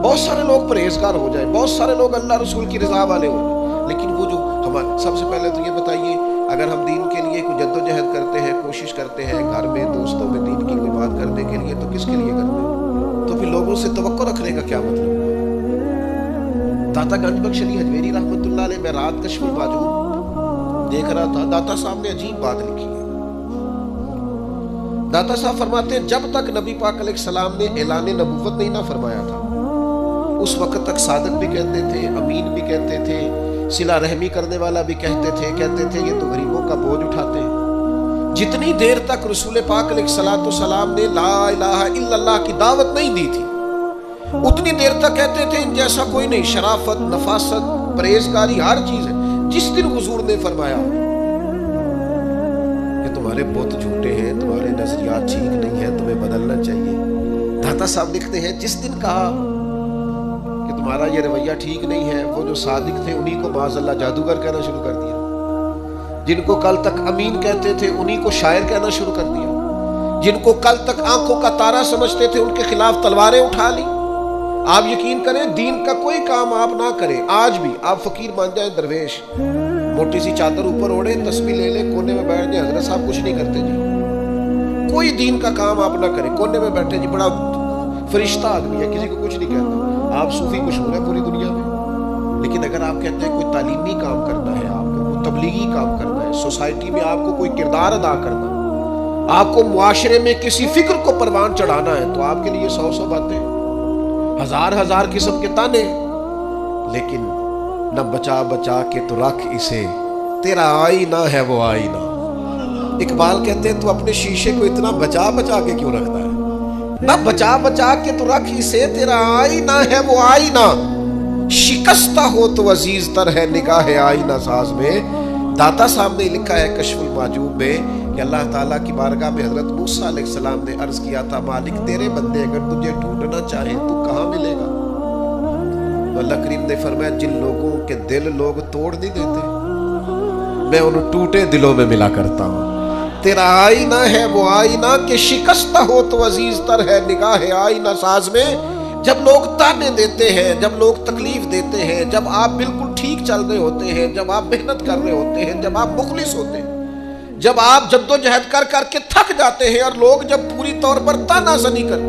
[SPEAKER 2] بہت سارے لوگ پرہیزگار ہو جائیں، بہت سارے لوگ اللہ رسول کی رضا والے ہو جائیں. لیکن وہ جو ہمارے، سب سے پہلے تو یہ بتائیے، اگر ہم دین کے لیے کوئی جد و جہد کرتے ہیں، کوشش کرتے ہیں گھر میں دوستوں میں دین کی کوئی بات کرنے کے لیے، تو کس کے لیے کرتے ہیں؟ تو پھر لوگوں سے توقع رکھنے کا کیا مطلب ہوا؟ داتا گنج بخش علی حجویری رحمۃ اللہ علیہ، میں رات کشف الباجور دیکھ رہا تھا، داتا صاحب نے عجیب بات لکھی ہے. داتا صاحب فرماتے ہیں جب تک نبی پاک علیہ السلام نے اعلان نبوت نہیں نہ فرمایا تھا، اس وقت تک صادق بھی کہتے تھے، امین بھی کہتے تھے، صلہ رحمی کرنے والا بھی کہتے تھے یہ تو غریبوں کا بوجھ اٹھاتے ہیں. جتنی دیر تک رسول پاک علیہ السلام نے لا الہ الا اللہ کی دعوت نہیں دی تھی، اتنی دیر تک کہتے تھے ان جیسا کوئی نہیں، شرافت، نفاست، پرہیزگاری ہر چیز ہے. جس دن حضور نے فرمایا کہ تمہارے بت جھوٹے ہیں، تمہارے نظریات ٹھیک نہیں ہیں، تمہیں بدلنا چاہیے، داتا صاحب لکھتے ہیں جس دن کہا کہ تمہارا یہ رویہ ٹھیک نہیں ہے، وہ جو صادق تھے انہی کو معاذ اللہ جادوگر کہنا شروع کر دیا. جن کو کل تک امین کہتے تھے انہی کو شاعر کہنا شروع کر دیا. جن کو کل تک آنکھوں کا تارا سمجھتے تھے ان کے خلاف تلواریں اٹھا لی. آپ یقین کریں دین کا کوئی کام آپ نہ کریں، آج بھی آپ فقیر بن جائیں، درویش، موٹی سی چادر اوپر اوڑے، تسبیح لے لے، کونے میں بیٹھ جائیں، حضرت صاحب کچھ نہیں کرتے جی، کوئی دین کا کام آپ نہ کریں، کونے میں بیٹھے جی بڑا فرشتہ آدمی ہے، کسی کو کچھ نہیں کہتا، آپ صوفی مشہور ہے پوری دنیا میں. لیکن اگر آپ کہتے ہیں کوئی تعلیمی کام کرنا ہے، آپ کو کوئی تبلیغی کام کرنا ہے، سوسائٹی میں آپ کو کوئی کردار ادا کرنا ہے، آپ کو معاشرے میں کسی فکر کو پروان چڑھانا ہے، تو آپ کے لیے 100 باتیں، ہزار قسم کے تانے. لیکن نہ بچا بچا کے تو رکھ اسے، تیرا آئینہ ہے وہ آئینہ. اقبال کہتے ہیں تو اپنے شیشے کو اتنا بچا بچا کے کیوں رکھتا ہے؟ نہ بچا بچا کے تو رکھ اسے، تیرا آئینہ ہے وہ آئینہ. شکستہ ہو تو عزیز تر ہے نگاہ آئینہ ساز میں. داتا صاحب نے لکھا ہے کشف المحجوب میں کہ اللہ تعالیٰ کی بارگاہ میں حضرت موسیٰ علیہ السلام نے عرض کیا تھا مالک تیرے بندے اگر تجھے ڈھونڈنا چاہیں تو کہاں ملے گا؟ تو اللہ کریم نے فرمایا جن لوگوں کے دل لوگ توڑ نہیں دیتے میں ان ٹوٹے دلوں میں ملا کرتا ہوں. تیرا آئینہ ہے وہ آئینہ کہ شکستہ ہو تو عزیز تر ہے نگاہ آئینہ ساز میں. جب لوگ تانے دیتے ہیں، جب لوگ تکلیف دیتے ہیں، جب آپ بالکل ٹھیک چل رہے ہوتے ہیں، جب آپ محنت کر رہے ہوتے ہیں، جب آپ مخلص ہوتے ہیں، جب آپ جد و جہد کر کر کے تھک جاتے ہیں، اور لوگ جب پوری طور پر تانا زنی کر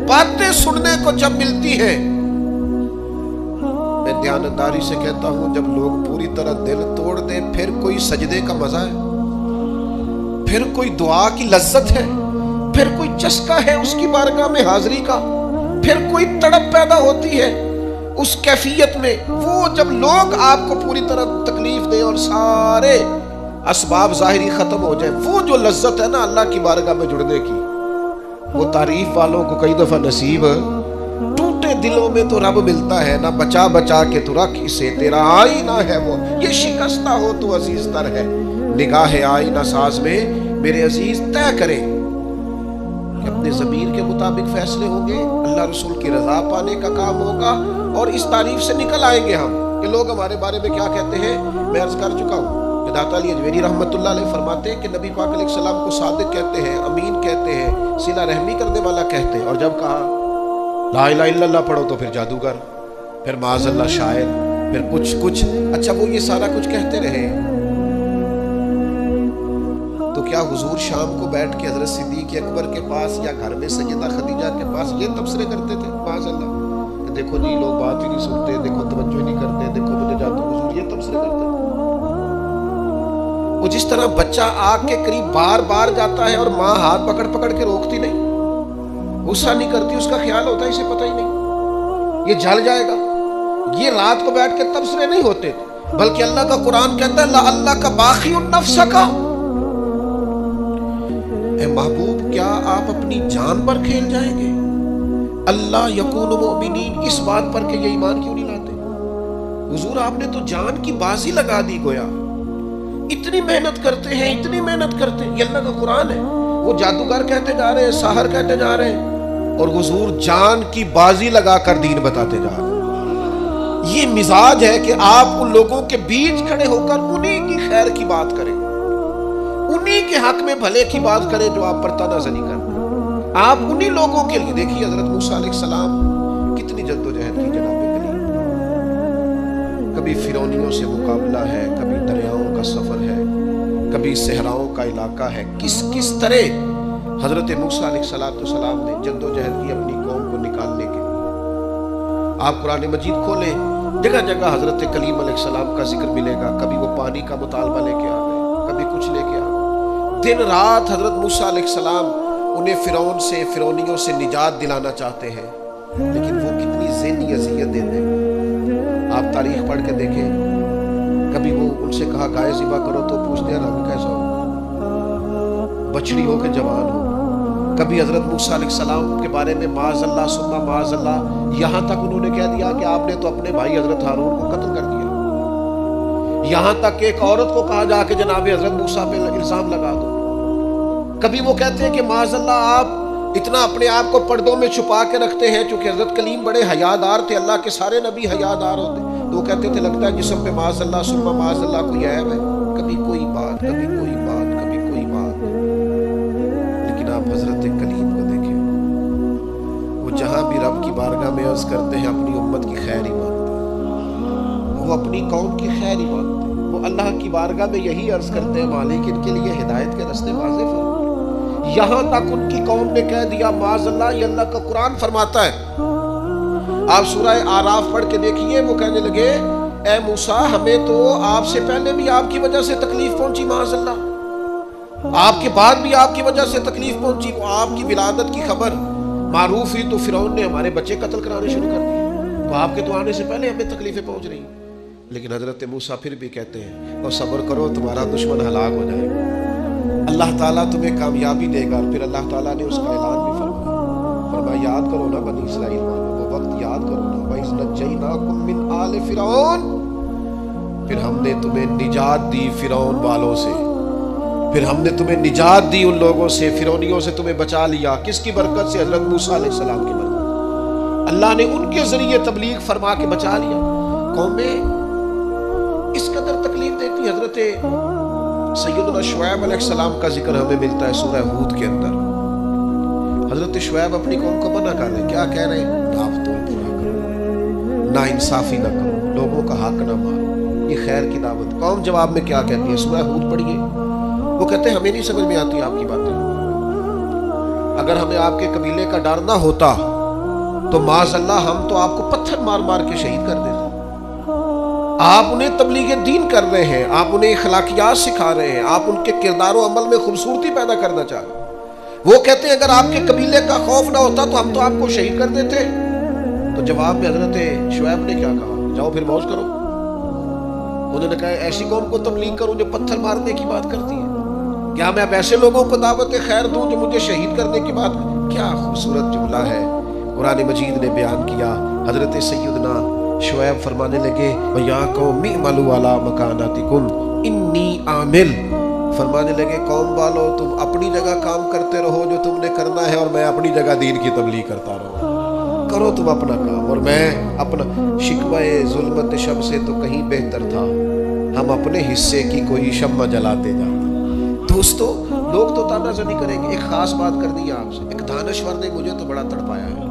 [SPEAKER 2] باتیں سننے کو جب ملتی ہیں، میں دیانتداری سے کہتا ہوں جب لوگ پوری طرح دل توڑ دیں پھر کوئی سجدے کا مزہ ہے، پھر کوئی دعا کی لذت ہے، پھر کوئی چسکا ہے اس کی بارگاہ میں حاضری کا، پھر کوئی تڑپ پیدا ہوتی ہے اس کیفیت میں. وہ جب لوگ آپ کو پوری طرح تکلیف دیں اور سارے اسباب ظاہری ختم ہو جائے، وہ جو لذت ہے نا اللہ کی بارگاہ میں جڑنے کی، وہ تعریف والوں کو کئی دفعہ نصیب. ٹوٹے دلوں میں تو رب ملتا ہے، نہ بچا بچا کے تو رکھ اسے، تیرا آئینہ ہے وہ، یہ شکستہ ہو تو عزیز تر ہے نگاہ آئینہ ساز میں. میرے عزیز طے کریں کہ اپنے ضمیر کے مطابق فیصلے ہوں گے، اللہ رسول کی رضا پانے کا کام ہوگا، اور اس تعریف سے نکل آئیں گے ہم کہ لوگ ہمارے بارے میں کیا کہتے ہیں، میں عرض کر چکا ہوں کہ داتا علی اجمیری رحمۃ اللہ علیہ فرماتے ہیں کہ نبی پاک علیہ السلام کو صادق کہتے ہیں، امین کہتے ہیں، صلہ رحمی کرنے والا کہتے ہیں، اور جب کہا لا الہ الا اللہ پڑھو تو پھر جادوگر، پھر معاذ اللہ شاعر، پھر کچھ اچھا وہ یہ سارا کچھ کہتے رہے، تو کیا حضور شام کو بیٹھ کے حضرت صدیق اکبر کے پاس یا گھر میں سیدہ خدیجہ کے پاس یہ تبصرے کرتے تھے معاذ اللہ کہ دیکھو جی لوگ بات ہی نہیں سنتے، دیکھو توجہ نہیں کرتے، دیکھو مجھے جادو، حضور یہ تبصرے کرتے تھے؟ وہ جس طرح بچہ آگ کے قریب بار بار جاتا ہے اور ماں ہاتھ پکڑ پکڑ کے روکتی نہیں، غصہ نہیں کرتی، اس کا خیال ہوتا ہے اسے پتہ ہی نہیں یہ جل جائے گا، یہ رات کو بیٹھ کے تبصرے نہیں ہوتے، بلکہ اللہ کا قرآن کہتا ہے اللہ کا باقی النفس کا، اے محبوب کیا آپ اپنی جان پر کھیل جائیں گے؟ اللہ یکون مؤمنین، اس بات پر کہ یہ ایمان کیوں نہیں لاتے؟ حضور آپ نے تو جان کی بازی لگا دی، گویا اتنی محنت کرتے ہیں، اتنی محنت کرتے ہیں، یہ اللہ کا قرآن ہے، وہ جادوگر کہتے جا رہے ہیں، ساحر کہتے جا رہے ہیں، اور حضور جان کی بازی لگا کر دین بتاتے جا رہے ہیں۔ یہ مزاج ہے کہ آپ ان لوگوں کے بیچ کھڑے ہو کر انہی کی خیر کی بات کریں، انہی کے حق میں بھلے کی بات کریں جو آپ پر طعنہ زنی کر رہے ہیں، آپ انہی لوگوں کے لیے۔ دیکھیے حضرت موسیٰ علیہ السلام کتنی جد و جہد کی جناب کریم، کبھی فرعونیوں سے مقابلہ ہے، کبھی دریاؤں کا سفر ہے، کبھی صحراؤں کا علاقہ ہے، کس طرح حضرت موسیٰ علیہ السلام نے جد و جہد کی اپنی قوم کو نکالنے کے لیے۔ آپ قرآن مجید کھولیں، جگہ جگہ حضرت کلیم علیہ السلام کا ذکر ملے گا، کبھی وہ پانی کا مطالبہ لے کے آ گئے، کبھی کچھ لے کے آ گئے، دن رات حضرت موسیٰ علیہ السلام انہیں فرعون سے، فرعونیوں سے نجات دلانا چاہتے ہیں، لیکن وہ کتنی ذہنی اذیت دیتے ہیں۔ آپ تاریخ پڑھ کے دیکھیں، کبھی وہ ان سے کہا گائے ذبح کرو تو پوچھتے ہیں رنگ کیسا ہو، بچڑی ہو کہ جوان ہو۔ کبھی حضرت موسیٰ علیہ السلام کے بارے میں معاذ اللہ ثم معاذ اللہ، یہاں تک انہوں نے کہہ دیا کہ آپ نے تو اپنے بھائی حضرت ہارون کو قتل کر دیا، یہاں تک کہ ایک عورت کو کہا جا کے جناب حضرت موسیٰ پہ الزام لگا دو۔ کبھی وہ کہتے ہیں کہ معاذ اللہ آپ اتنا اپنے آپ کو پردوں میں چھپا کے رکھتے ہیں، چونکہ حضرت کلیم بڑے حیادار تھے، اللہ کے سارے نبی حیادار ہوتے، تو وہ کہتے تھے لگتا ہے جسم پہ معاذ اللہ ثم معاذ اللہ کوئی عیب ہے، کبھی کوئی بات، کبھی کوئی بات، کبھی کوئی بات۔ لیکن آپ حضرت کلیم کو دیکھیں، وہ جہاں بھی رب کی بارگاہ میں عرض کرتے ہیں اپنی امت کی خیر ہی مانگتے ہیں، وہ اپنی قوم کی خیر ہی مانگتے ہیں، وہ اللہ کی بارگاہ میں یہی عرض کرتے ہیں مالک ان کے لیے ہدایت کے راستے واضح فرما۔ یہاں تک ان کی قوم نے کہہ دیا معاذ اللہ، یہ اللہ کا قرآن فرماتا ہے، آپ سورہ آراف پڑھ کے دیکھیے، وہ کہنے لگے اے موسیٰ ہمیں تو آپ سے پہلے بھی آپ کی وجہ سے تکلیف پہنچی، معاذ اللہ آپ کے بعد بھی آپ کی وجہ سے تکلیف پہنچی، وہ آپ کی ولادت کی خبر معروف ہوئی تو فرعون نے ہمارے بچے قتل کرانے شروع کر دیے، تو آپ کے تو آنے سے پہلے ہمیں تکلیفیں پہنچ رہی ہیں۔ لیکن حضرت موسیٰ پھر بھی کہتے ہیں اور صبر کرو تمہارا دشمن ہلاک ہو جائے گا، اللہ تعالیٰ تمہیں کامیابی دے گا۔ اور پھر اللہ تعالیٰ نے اس کا اعلان بھی فرمایا یاد کرو نا بنی اسرائیل والوں، وہ وقت یاد کرو نا وَإِذْ نَجَّيْنَاكُمْ مِنْ آلِ فِرْعَوْنَ، پھر ہم نے تمہیں نجات دی فرعون والوں سے، پھر ہم نے تمہیں نجات دی ان لوگوں سے، فرعونیوں سے تمہیں بچا لیا، کس کی برکت سے؟ حضرت موسیٰ علیہ السلام کی برکت، اللہ نے ان کے ذریعے تبلیغ فرما کے بچا لیا۔ قومیں اس قدر تکلیف دیتی۔ حضرت سیدنا شعیب علیہ السلام کا ذکر ہمیں ملتا ہے سورہ ہود کے اندر، حضرت شعیب اپنی قوم کو منع کر رہے ہیں، کیا کہہ رہے ہیں؟ ناف توڑ پورا کرو، نا انصافی نہ کرو، لوگوں کا حق نہ مارو، یہ خیر کی دعوت۔ قوم جواب میں کیا کہتی ہے؟ سورہ ہود پڑھیے، وہ کہتے ہیں ہمیں نہیں سمجھ میں آتی آپ کی باتیں، اگر ہمیں آپ کے قبیلے کا ڈر نہ ہوتا تو معاذ اللہ ہم تو آپ کو پتھر مار مار کے شہید کر دیتے۔ آپ انہیں تبلیغ دین کر رہے ہیں، آپ انہیں اخلاقیات سکھا رہے ہیں، آپ ان کے کردار و عمل میں خوبصورتی پیدا کرنا چاہ رہے ہیں۔ وہ کہتے ہیں اگر آپ کے قبیلے کا خوف نہ ہوتا تو ہم تو آپ کو شہید کر دیتے۔ تو جواب میں حضرت شعیب نے کیا کہا؟ جاؤ پھر موج کرو۔ انہوں نے کہا ایسی قوم کو تبلیغ کروں جو پتھر مارنے کی بات کرتی ہے؟ کیا میں اب ایسے لوگوں کو دعوت خیر دوں جو مجھے شہید کرنے کی بات؟ کیا خوبصورت جملہ ہے قرآن مجید نے بیان کیا۔ حضرت سیدنا شعیب فرمانے لگے وَيَا قَوْمِ اعْمَلُوا عَلَىٰ مَكَانَتِكُمْ إِنِّي عَامِلٌ، فرمانے لگے قوم والو تم اپنی جگہ کام کرتے رہو جو تم نے کرنا ہے، اور میں اپنی جگہ دین کی تبلیغ کرتا رہوں۔ کرو تم اپنا کام، اور میں اپنا شکوہ ظلمت شب سے تو کہیں بہتر تھا، ہم اپنے حصے کی کوئی شمع جلاتے جاتے۔ دوستو لوگ تو تانا زنی کریں گے۔ ایک خاص بات کر دی آپ سے، ایک دانشور نے مجھے تو بڑا تڑپایا ہے،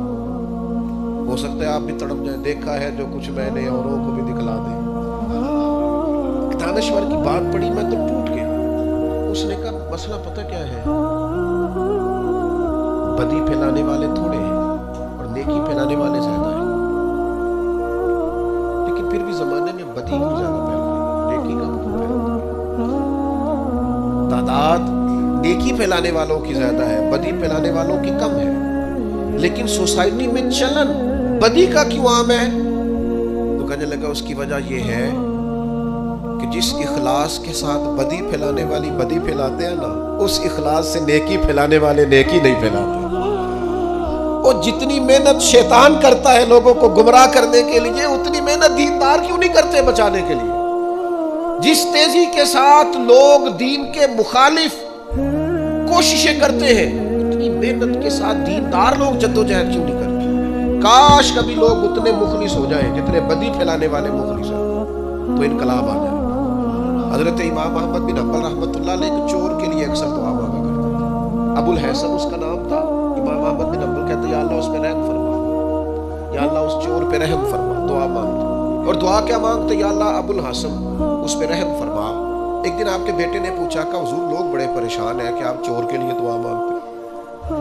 [SPEAKER 2] ہو سکتا ہے آپ بھی تڑپ جائیں، دیکھا ہے جو کچھ میں نے اوروں کو بھی دکھلا دے۔ ایک دانشور کی بات پڑھی میں تو ٹوٹ گیا۔ اس نے کہا مسئلہ پتہ کیا ہے، بدی پھیلانے والے تھوڑے ہیں اور نیکی پھیلانے والے زیادہ ہیں، لیکن پھر بھی زمانے میں بدی کیوں زیادہ پھیلتی ہے، نیکی کم کیوں پھیلتی ہے؟ تعداد نیکی پھیلانے والوں کی زیادہ ہے، بدی پھیلانے والوں کی کم ہے، لیکن سوسائٹی میں چلن بدی کا کیوں عام ہے؟ تو کہنے لگا اس کی وجہ یہ ہے کہ جس اخلاص کے ساتھ بدی پھیلانے والی بدی پھیلاتے ہیں نا، اس اخلاص سے نیکی پھیلانے والے نیکی نہیں پھیلاتے۔ اور جتنی محنت شیطان کرتا ہے لوگوں کو گمراہ کرنے کے لیے، اتنی محنت دیندار کیوں نہیں کرتے بچانے کے لیے؟ جس تیزی کے ساتھ لوگ دین کے مخالف کوششیں کرتے ہیں، اتنی محنت کے ساتھ دیندار لوگ جدوجہد کیوں نہیں کرتے؟ کاش کبھی لوگ اتنے مخلص ہو جائیں جتنے بدی پھیلانے والے مخلص ہیں، تو انقلاب آ جائے۔ حضرت امام احمد بن حنبل رحمۃ اللہ علیہ ایک چور کے لیے اکثر دعا مانگا کرتے تھے۔ ابو الحسن اس کا نام تھا۔ امام احمد بن حنبل کہتے یا اللہ اس پہ رحم فرما، یا اللہ اس چور پہ رحم فرما، دعا مانگتے۔ اور دعا کیا مانگتے؟ یا اللہ ابو الحسن اس پہ رحم فرما۔ ایک دن آپ کے بیٹے نے پوچھا کہ حضور لوگ بڑے پریشان ہیں کہ آپ چور کے لیے دعا مانگتے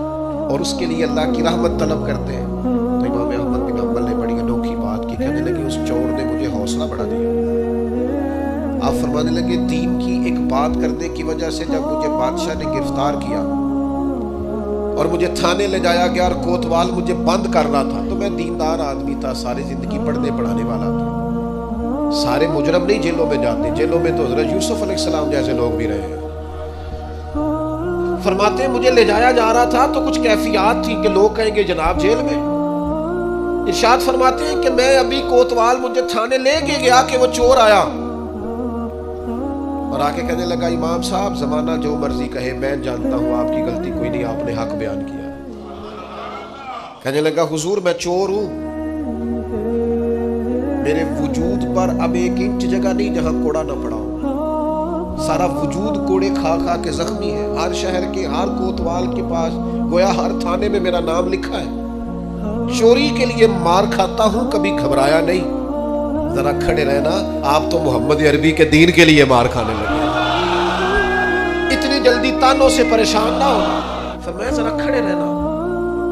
[SPEAKER 2] اور اس کے لیے اللہ کی رحمت طلب کرتے ہیں۔ تو امام احمد بن حنبل نے بڑی انوکھی بات کی، کہنے لگے اس چور نے مجھے حوصلہ بڑھا دیا۔ آپ فرمانے لگے دین کی ایک بات کرنے کی وجہ سے جب مجھے بادشاہ نے گرفتار کیا اور مجھے تھانے لے جایا گیا اور کوتوال مجھے بند کر رہا تھا، تو میں دیندار آدمی تھا، ساری زندگی پڑھنے پڑھانے والا تھا۔ سارے مجرم نہیں جیلوں میں جاتے، جیلوں میں تو حضرت یوسف علیہ السلام جیسے لوگ بھی رہے ہیں۔ فرماتے ہیں مجھے لے جایا جا رہا تھا تو کچھ کیفیات تھی کہ لوگ کہیں گے جناب جیل میں۔ ارشاد فرماتے ہیں کہ میں ابھی کوتوال مجھے تھانے لے کے گیا کہ وہ چور آیا اور آ کے کہنے لگا امام صاحب زمانہ جو مرضی کہے میں جانتا ہوں آپ کی غلطی کوئی نہیں، آپ نے حق بیان کیا۔ کہنے لگا حضور میں چور ہوں، میرے وجود پر اب 1 انچ جگہ نہیں جہاں کوڑا نہ پڑا ہو، سارا وجود کوڑے کھا کھا کے زخمی ہے، ہر شہر کے ہر کوتوال کے پاس گویا ہر تھانے میں میرا نام لکھا ہے، چوری کے لیے مار کھاتا ہوں کبھی گھبرایا نہیں۔ ذرا کھڑے رہنا، آپ تو محمد عربی کے دین کے لیے مار کھانے لگے، اتنی جلدی تانوں سے پریشان نہ ہونا۔ فرمایا ذرا کھڑے رہنا،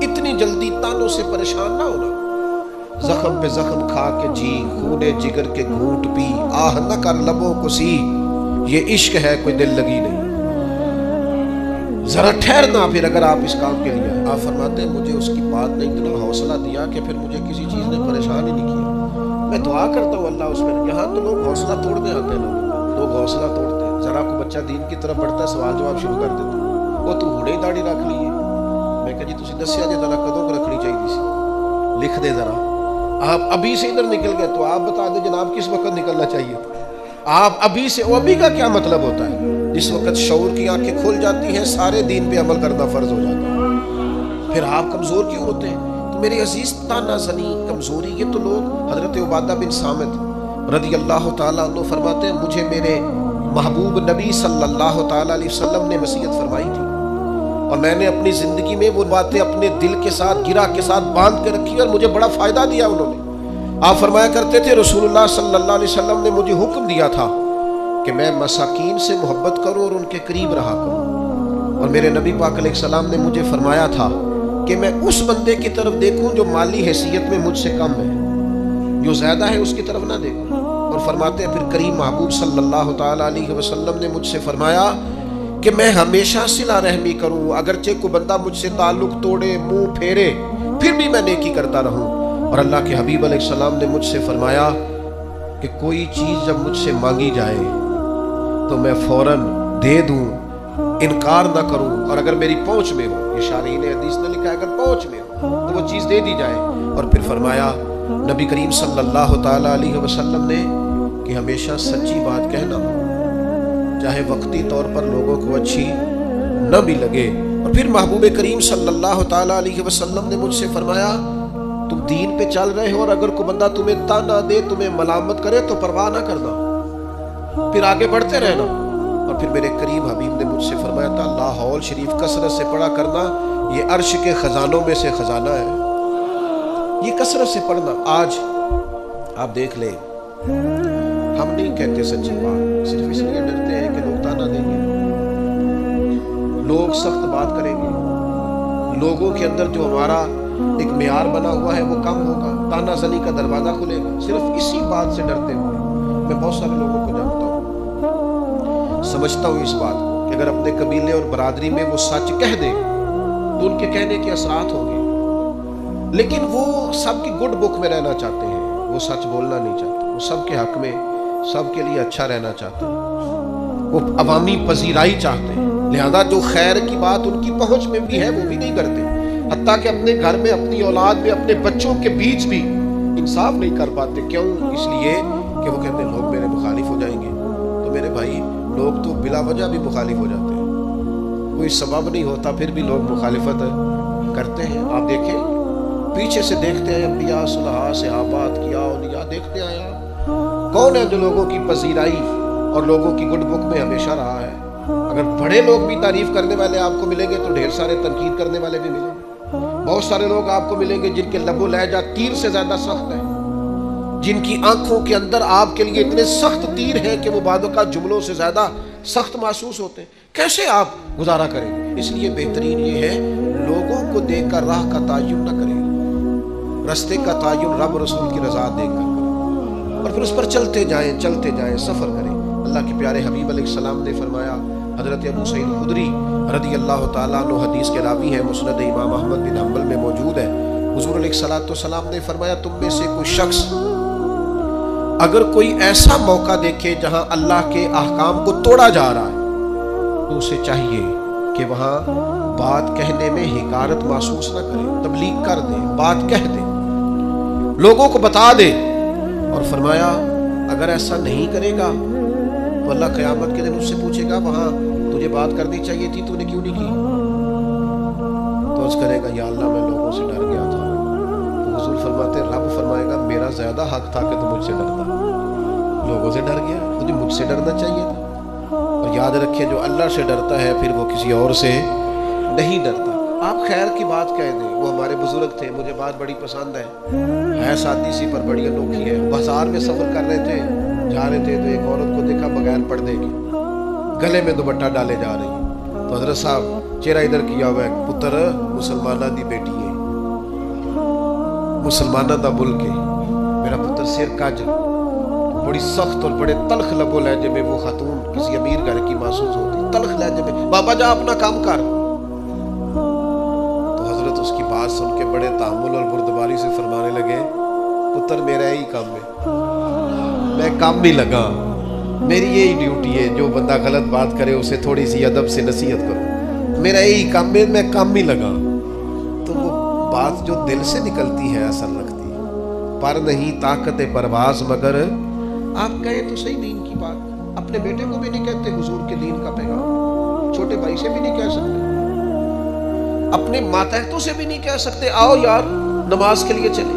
[SPEAKER 2] اتنی جلدی تانوں سے پریشان نہ ہونا۔ زخم پہ زخم کھا کے جی، خونے جگر کے گھونٹ پی، آہ نہ کر لبوں کو سی، یہ عشق ہے کوئی دل لگی نہیں۔ ذرا ٹھہرنا پھر اگر آپ اس کام کے لیے۔ آپ فرماتے ہیں مجھے اس کی بات نے اتنا حوصلہ دیا کہ پھر مجھے کسی چیز نے پریشان ہی نہیں کیا۔ میں دعا کرتا ہوں اللہ اس میں، یہاں تو لوگ حوصلہ توڑنے آتے ہیں، لوگ حوصلہ توڑتے ہیں۔ ذرا کوئی بچہ دین کی طرف بڑھتا ہے سوال جواب شروع کر دیتا ہے، وہ تو ہوڑے داڑھی رکھ لیے۔ میں کہا جی تسی دسیا جی ذرا کدوں کو رکھنی چاہیے سی، لکھ دے ذرا۔ آپ ابھی سے ادھر نکل گئے تو آپ بتا دیں جناب کس وقت نکلنا چاہیے تھا۔ آپ ابھی سے، وہ ابھی کا کیا مطلب ہوتا ہے؟ جس وقت شعور کی آنکھیں کھل جاتی ہیں سارے دین پہ عمل کرنا فرض ہو جاتا ہے۔ پھر آپ کمزور کیوں ہوتے ہیں؟ تو میرے عزیز تانا زنی کمزوری، یہ تو لوگ حضرت عبادہ بن صامت رضی اللہ تعالیٰ عنہ فرماتے ہیں مجھے میرے محبوب نبی صلی اللہ تعالیٰ علیہ وسلم نے وصیت فرمائی تھی اور میں نے اپنی زندگی میں وہ باتیں اپنے دل کے ساتھ گرہ کے ساتھ باندھ کے رکھی اور مجھے بڑا فائدہ دیا انہوں نے۔ آپ فرمایا کرتے تھے رسول اللہ صلی اللہ علیہ وسلم نے مجھے حکم دیا تھا کہ میں مساکین سے محبت کروں اور ان کے قریب رہا کروں، اور میرے نبی پاک علیہ السلام نے مجھے فرمایا تھا کہ میں اس بندے کی طرف دیکھوں جو مالی حیثیت میں مجھ سے کم ہے، جو زیادہ ہے اس کی طرف نہ دیکھوں۔ اور فرماتے ہیں پھر کریم محبوب صلی اللہ تعالیٰ علیہ وسلم نے مجھ سے فرمایا کہ میں ہمیشہ صلہ رحمی کروں، اگرچہ کوئی بندہ مجھ سے تعلق توڑے منہ پھیرے پھر بھی میں نیکی کرتا رہوں۔ اور اللہ کے حبیب علیہ السلام نے مجھ سے فرمایا کہ کوئی چیز جب مجھ سے مانگی جائے تو میں فوراً دے دوں، انکار نہ کروں، اور اگر میری پہنچ میں ہو، یہ شارحین حدیث نے لکھا ہے اگر پہنچ میں ہو تو وہ چیز دے دی جائے۔ اور پھر فرمایا نبی کریم صلی اللہ تعالیٰ علیہ وسلم نے کہ ہمیشہ سچی بات کہنا، چاہے وقتی طور پر لوگوں کو اچھی نہ بھی لگے۔ اور پھر محبوب کریم صلی اللہ تعالیٰ علیہ وسلم نے مجھ سے فرمایا تم دین پہ چل رہے ہو اور اگر کوئی بندہ تمہیں تانا دے, تمہیں ملامت کرے تو پرواہ نہ کرنا, پھر آگے بڑھتے رہنا. اور پھر میرے کریم حبیب نے مجھ سے فرمایا تھا لا حول شریف کثرت سے پڑھا کرنا, یہ عرش کے خزانوں میں سے خزانہ ہے, یہ کثرت سے پڑھنا. آج آپ دیکھ لیں, ہم نہیں کہتے سچی بات, صرف اس لیے ڈرتے ہیں کہ لوگ تانا دیں گے, لوگ سخت بات کریں گے, لوگوں کے اندر جو ہمارا ایک معیار بنا ہوا ہے وہ کم ہوگا, تانا زنی کا دروازہ کھلے گا. صرف اسی بات سے ڈرتے ہوئے میں بہت سارے لوگوں کو جانتا ہوں, سمجھتا ہوں اس بات کو کہ اگر اپنے قبیلے اور برادری میں وہ سچ کہہ دیں تو ان کے کہنے کے اثرات ہوں گے, لیکن وہ سب کی گڈ بک میں رہنا چاہتے ہیں, وہ سچ بولنا نہیں چاہتے, وہ سب کے حق میں سب کے لیے اچھا رہنا چاہتے ہیں, وہ عوامی پذیرائی چاہتے ہیں. لہذا جو خیر کی بات ان کی پہنچ میں بھی ہے وہ بھی نہیں کرتے, حتیٰ کہ اپنے گھر میں, اپنی اولاد میں, اپنے بچوں کے بیچ بھی انصاف نہیں کر پاتے. کیوں؟ اس لیے کہ وہ کہتے ہیں لوگ میرے مخالف ہو جائیں گے. تو میرے بھائی, لوگ تو بلا وجہ بھی مخالف ہو جاتے ہیں, کوئی سبب نہیں ہوتا پھر بھی لوگ مخالفت کرتے ہیں. آپ دیکھیں, پیچھے سے دیکھتے ہیں انبیاء صلحاء صحابات کی اولیاء, دیکھتے ہیں آپ کون ہے جو لوگوں کی پذیرائی اور لوگوں کی گڈ بک میں ہمیشہ رہا ہے. اگر بڑے لوگ بھی تعریف کرنے والے آپ کو ملیں گے تو ڈھیر سارے تنقید کرنے والے بھی ملیں گے. بہت سارے لوگ آپ کو ملیں گے جن کے لب و لہجہ تیر سے زیادہ سخت ہے, جن کی آنکھوں کے اندر آپ کے لیے اتنے سخت تیر ہیں کہ وہ بعض اوقات جملوں سے زیادہ سخت محسوس ہوتے ہیں. کیسے آپ گزارا کریں گے؟ اس لیے بہترین یہ ہے لوگوں کو دیکھ کر راہ کا تعین نہ کریں, رستے کا تعین رب رسول کی رضا دیکھ کر کریں, اور پھر اس پر چلتے جائیں, سفر کریں. اللہ کے پیارے حبیب علیہ السلام نے فرمایا, حضرت ابو سعید خدری رضی اللہ تعالیٰ عنہ حدیث کے راوی ہیں, مسند امام احمد بن حنبل میں موجود ہے, حضور علیہ السلام نے فرمایا تم میں سے کوئی شخص اگر کوئی ایسا موقع دیکھے جہاں اللہ کے احکام کو توڑا جا رہا ہے تو اسے چاہیے کہ وہاں بات کہنے میں حقارت محسوس نہ کرے, تبلیغ کر دے, بات کہہ دے, لوگوں کو بتا دے. اور فرمایا اگر ایسا نہیں کرے گا تو اللہ قیامت کے دن اس سے پوچھے گا وہاں تجھے بات کرنی چاہیے تھی, تو نے کیوں نہیں کی؟ تو اس کرے گا یا اللہ میں لوگوں سے ڈر گیا تھا. تو حضور فرماتے, رب فرمائے گا میرا زیادہ حق تھا کہ تو مجھ سے ڈرتا, لوگوں سے ڈر گیا, تجھے مجھ سے ڈرنا چاہیے تھا. اور یاد رکھیں جو اللہ سے ڈرتا ہے پھر وہ کسی اور سے نہیں ڈرتا. آپ خیر کی بات کہہ دیں. وہ ہمارے بزرگ تھے, مجھے بات بڑی پسند ہے سادی سی پر بڑی انوکھی ہے. بازار میں سفر کر رہے تھے, جا رہے تھے تو ایک عورت کو دیکھا بغیر پردے کی, گلے میں دوپٹہ ڈالے جا رہی. تو حضرت صاحب چہرہ ادھر کیا ہوا ہے, پتر مسلمانہ دی بیٹی ہے, مسلمانہ دا ملک ہے, میرا پتر سر کج. بڑی سخت اور بڑے تلخ لب و لہجے میں وہ خاتون کسی امیر گھر کی محسوس ہوتی, تلخ لہجے میں, بابا جا اپنا کام کر. تو حضرت اس کی بات سن کے بڑے تحمل اور بردباری سے فرمانے لگے, پتر میرا یہی کام ہے, میں کام بھی لگا, میری یہی ڈیوٹی ہے, جو بندہ غلط بات کرے اسے تھوڑی سی ادب سے نصیحت کرو, میرا یہی کام ہے, میں کام بھی لگا. تو وہ بات جو دل سے نکلتی ہے اثر لگتی ہے, پر نہیں طاقت پرواز مگر. آپ کہیں تو صحیح دین کی بات, اپنے بیٹے کو بھی نہیں کہتے حضور کے دین کا پیغام, چھوٹے بھائی سے بھی نہیں کہہ سکتے, اپنے ماتحتوں سے بھی نہیں کہہ سکتے آؤ یار نماز کے لیے چلیں.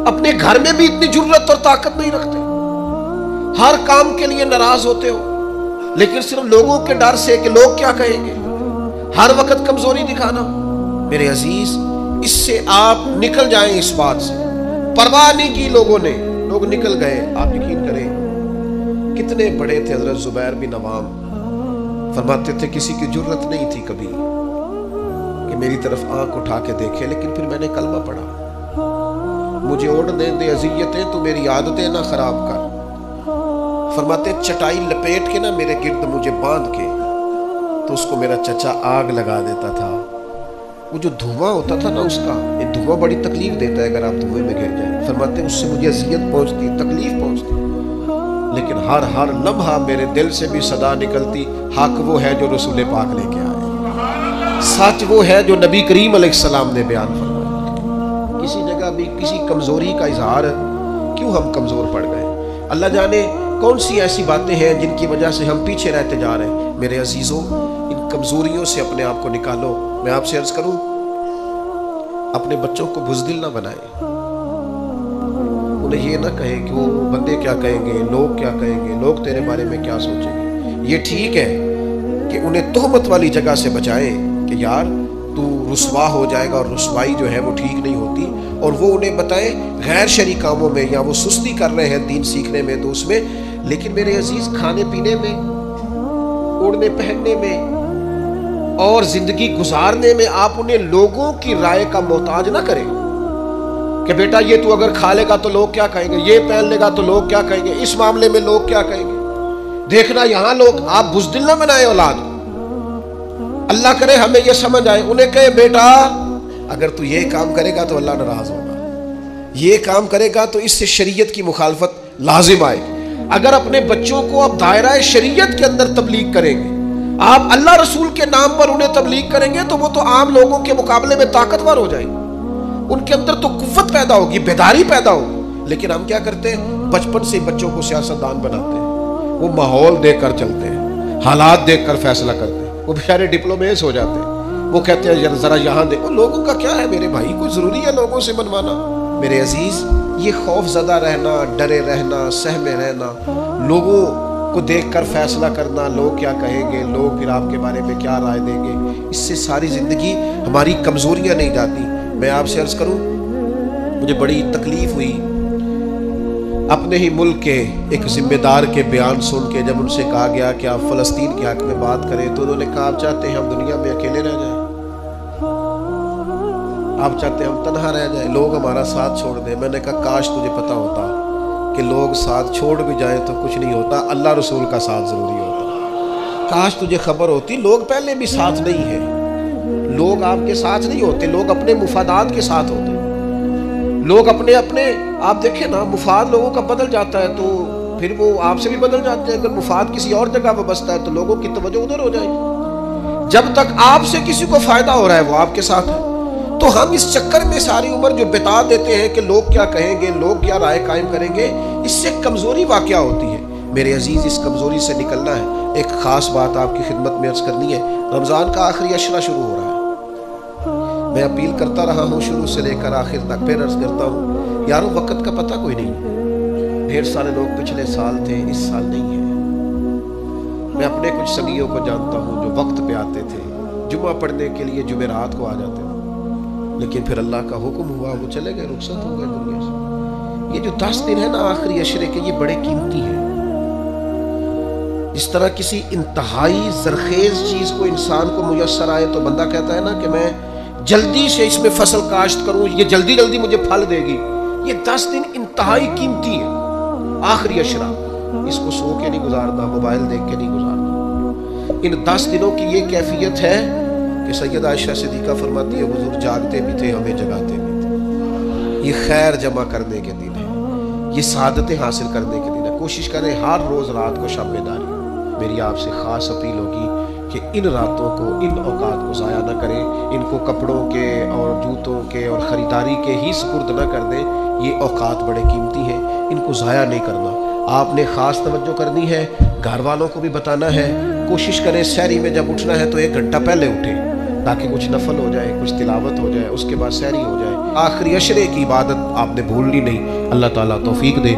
[SPEAKER 2] اپنے گھر میں بھی اتنی جرت اور طاقت نہیں رکھتے, ہر کام کے لیے ناراض ہوتے ہو, لیکن صرف لوگوں کے ڈر سے کہ لوگ کیا کہیں گے, ہر وقت کمزوری دکھانا. میرے عزیز, اس سے آپ نکل جائیں, اس بات سے پرواہ نہیں کی لوگوں نے, لوگ نکل گئے. آپ یقین کریں کتنے بڑے تھے حضرت زبیر بن عوام, فرماتے تھے کسی کی جرت نہیں تھی کبھی کہ میری طرف آنکھ اٹھا کے دیکھے, لیکن پھر میں نے کلمہ پڑھا, مجھے اوڑھنے دے اذیتیں, تو میری عادتیں نہ خراب کر. فرماتے چٹائی لپیٹ کے نہ میرے گرد مجھے باندھ کے, تو اس کو میرا چچا آگ لگا دیتا تھا. وہ جو دھواں ہوتا تھا نا اس کا, یہ دھواں بڑی تکلیف دیتا ہے اگر آپ دھوئے میں گر جائیں. فرماتے اس سے مجھے اذیت پہنچتی, تکلیف پہنچتی, لیکن ہر لمحہ میرے دل سے بھی صدا نکلتی, حق وہ ہے جو رسول پاک لے کے آئے, سچ وہ ہے جو نبی کریم علیہ السلام نے بیان فرمایا. کسی جگہ بھی کسی کمزوری کا اظہار, کیوں ہم کمزور پڑ گئے؟ اللہ جانے کون سی ایسی باتیں ہیں جن کی وجہ سے ہم پیچھے رہتے جا رہے ہیں. میرے عزیزوں, ان کمزوریوں سے اپنے آپ کو نکالو. میں آپ سے عرض کروں, اپنے بچوں کو بزدل نہ بنائیں، انہیں یہ نہ کہیں کہ وہ بندے کیا کہیں گے، لوگ کیا کہیں گے، لوگ تیرے بارے میں کیا سوچیں گے۔ یہ ٹھیک ہے کہ انہیں تہمت والی جگہ سے بچائیں کہ یار تو رسوا ہو جائے گا، اور رسوائی جو ہے وہ ٹھیک نہیں ہوتی، اور وہ انہیں بتائیں غیر شرعی کاموں میں یا وہ سستی کر رہے ہیں دین سیکھنے میں تو اس میں، لیکن میرے عزیز کھانے پینے میں، اوڑھنے پہننے میں اور زندگی گزارنے میں آپ انہیں لوگوں کی رائے کا محتاج نہ کریں کہ بیٹا یہ تو اگر کھا لے گا تو لوگ کیا کہیں گے، یہ پہن لے گا تو لوگ کیا کہیں گے، اس معاملے میں لوگ کیا کہیں گے، دیکھنا یہاں لوگ۔ آپ بزدل نہ بنائیں اولاد کو۔ اللہ کرے ہمیں یہ سمجھ آئے، انہیں کہے بیٹا اگر تو یہ کام کرے گا تو اللہ ناراض ہوگا، یہ کام کرے گا تو اس سے شریعت کی مخالفت لازم آئے گی۔ اگر اپنے بچوں کو آپ دائرہ شریعت کے اندر تبلیغ کریں گے، آپ اللہ رسول کے نام پر انہیں تبلیغ کریں گے تو وہ تو عام لوگوں کے مقابلے میں طاقتور ہو جائیں گے، ان کے اندر تو قوت پیدا ہوگی، بیداری پیدا ہوگی۔ لیکن ہم کیا کرتے ہیں، بچپن سے بچوں کو سیاستدان بناتے ہیں، وہ ماحول دیکھ کر چلتے ہیں، حالات دیکھ کر فیصلہ کرتے ہیں، وہ بیچارے ڈپلومیز ہو جاتے ہیں، وہ کہتے ہیں ذرا یہاں دیکھو، لوگوں کا کیا ہے میرے بھائی، کوئی ضروری ہے لوگوں سے بنوانا؟ میرے عزیز یہ خوف زدہ رہنا، ڈرے رہنا، سہمے رہنا، لوگوں کو دیکھ کر فیصلہ کرنا، لوگ کیا کہیں گے، لوگ پھر آپ کے بارے میں کیا رائے دیں گے، اس سے ساری زندگی ہماری کمزوریاں نہیں جاتی۔ میں آپ سے عرض کروں، مجھے بڑی تکلیف ہوئی اپنے ہی ملک کے ایک ذمہ دار کے بیان سن کے، جب ان سے کہا گیا کہ آپ فلسطین کے حق میں بات کریں تو انہوں نے کہا آپ چاہتے ہیں ہم دنیا میں اکیلے رہ جائیں، آپ چاہتے ہیں ہم تنہا رہ جائیں، لوگ ہمارا ساتھ چھوڑ دیں۔ میں نے کہا کاش تجھے پتا ہوتا کہ لوگ ساتھ چھوڑ بھی جائیں تو کچھ نہیں ہوتا، اللہ رسول کا ساتھ ضروری ہوتا۔ کاش تجھے خبر ہوتی لوگ پہلے بھی ساتھ نہیں ہیں، لوگ آپ کے ساتھ نہیں ہوتے، لوگ اپنے مفادات کے ساتھ ہوتے ہیں، لوگ اپنے آپ دیکھیں نا، مفاد لوگوں کا بدل جاتا ہے تو پھر وہ آپ سے بھی بدل جاتے ہیں۔ اگر مفاد کسی اور جگہ پہ بستا ہے تو لوگوں کی توجہ ادھر ہو جائے گی۔ جب تک آپ سے کسی کو فائدہ ہو رہا ہے وہ آپ کے ساتھ ہے، تو ہم اس چکر میں ساری عمر جو بتا دیتے ہیں کہ لوگ کیا کہیں گے، لوگ کیا رائے قائم کریں گے، اس سے کمزوری واقع ہوتی ہے۔ میرے عزیز اس کمزوری سے نکلنا ہے۔ ایک خاص بات آپ کی خدمت میں عرض کرنی ہے، رمضان کا آخری عشرہ شروع ہو رہا ہے، میں اپیل کرتا رہا ہوں شروع سے لے کر آخر تک، پھر عرض کرتا ہوں یارو وقت کا پتہ کوئی نہیں، ڈھیر سارے لوگ پچھلے سال تھے، اس سال نہیں ہے۔ میں اپنے کچھ سنگیوں کو جانتا ہوں جو وقت پہ آتے تھے، جمعہ پڑھنے کے لیے جمعرات کو آ جاتے تھے، لیکن پھر اللہ کا حکم ہوا وہ چلے گئے، رخصت ہو گئے دنیا سے۔ یہ جو 10 دن ہے نا آخری عشرے کے، یہ بڑے قیمتی ہیں۔ جس طرح کسی انتہائی زرخیز چیز کو انسان کو میسر آئے تو بندہ کہتا ہے نا کہ میں جلدی سے اس میں فصل کاشت کروں، یہ جلدی جلدی مجھے پھل دے گی۔ یہ 10 دن انتہائی قیمتی ہے، آخری عشرہ، اس کو سو کے نہیں گزارنا، موبائل دیکھ کے نہیں گزارنا۔ ان 10 دنوں کی یہ کیفیت ہے کہ سیدہ عائشہ صدیقہ فرماتی ہے حضور جاگتے بھی تھے، ہمیں جگاتے بھی تھے۔ یہ خیر جمع کرنے کے دن ہے، یہ سعادتیں حاصل کرنے کے دن ہے۔ کوشش کریں ہر روز رات کو شب بیداری۔ میری آپ سے خاص اپیل ہوگی کہ ان راتوں کو، ان اوقات کو ضائع نہ کریں، ان کو کپڑوں کے اور جوتوں کے اور خریداری کے ہی سپرد نہ کر دیں۔ یہ اوقات بڑے قیمتی ہیں، ان کو ضائع نہیں کرنا۔ آپ نے خاص توجہ کرنی ہے، گھر والوں کو بھی بتانا ہے۔ کوشش کریں سحری میں جب اٹھنا ہے تو 1 گھنٹہ پہلے اٹھیں تاکہ کچھ نفل ہو جائے، کچھ تلاوت ہو جائے، اس کے بعد سحری ہو جائے۔ آخری عشرے کی عبادت آپ نے بھولنی نہیں۔ اللہ تعالیٰ توفیق دے۔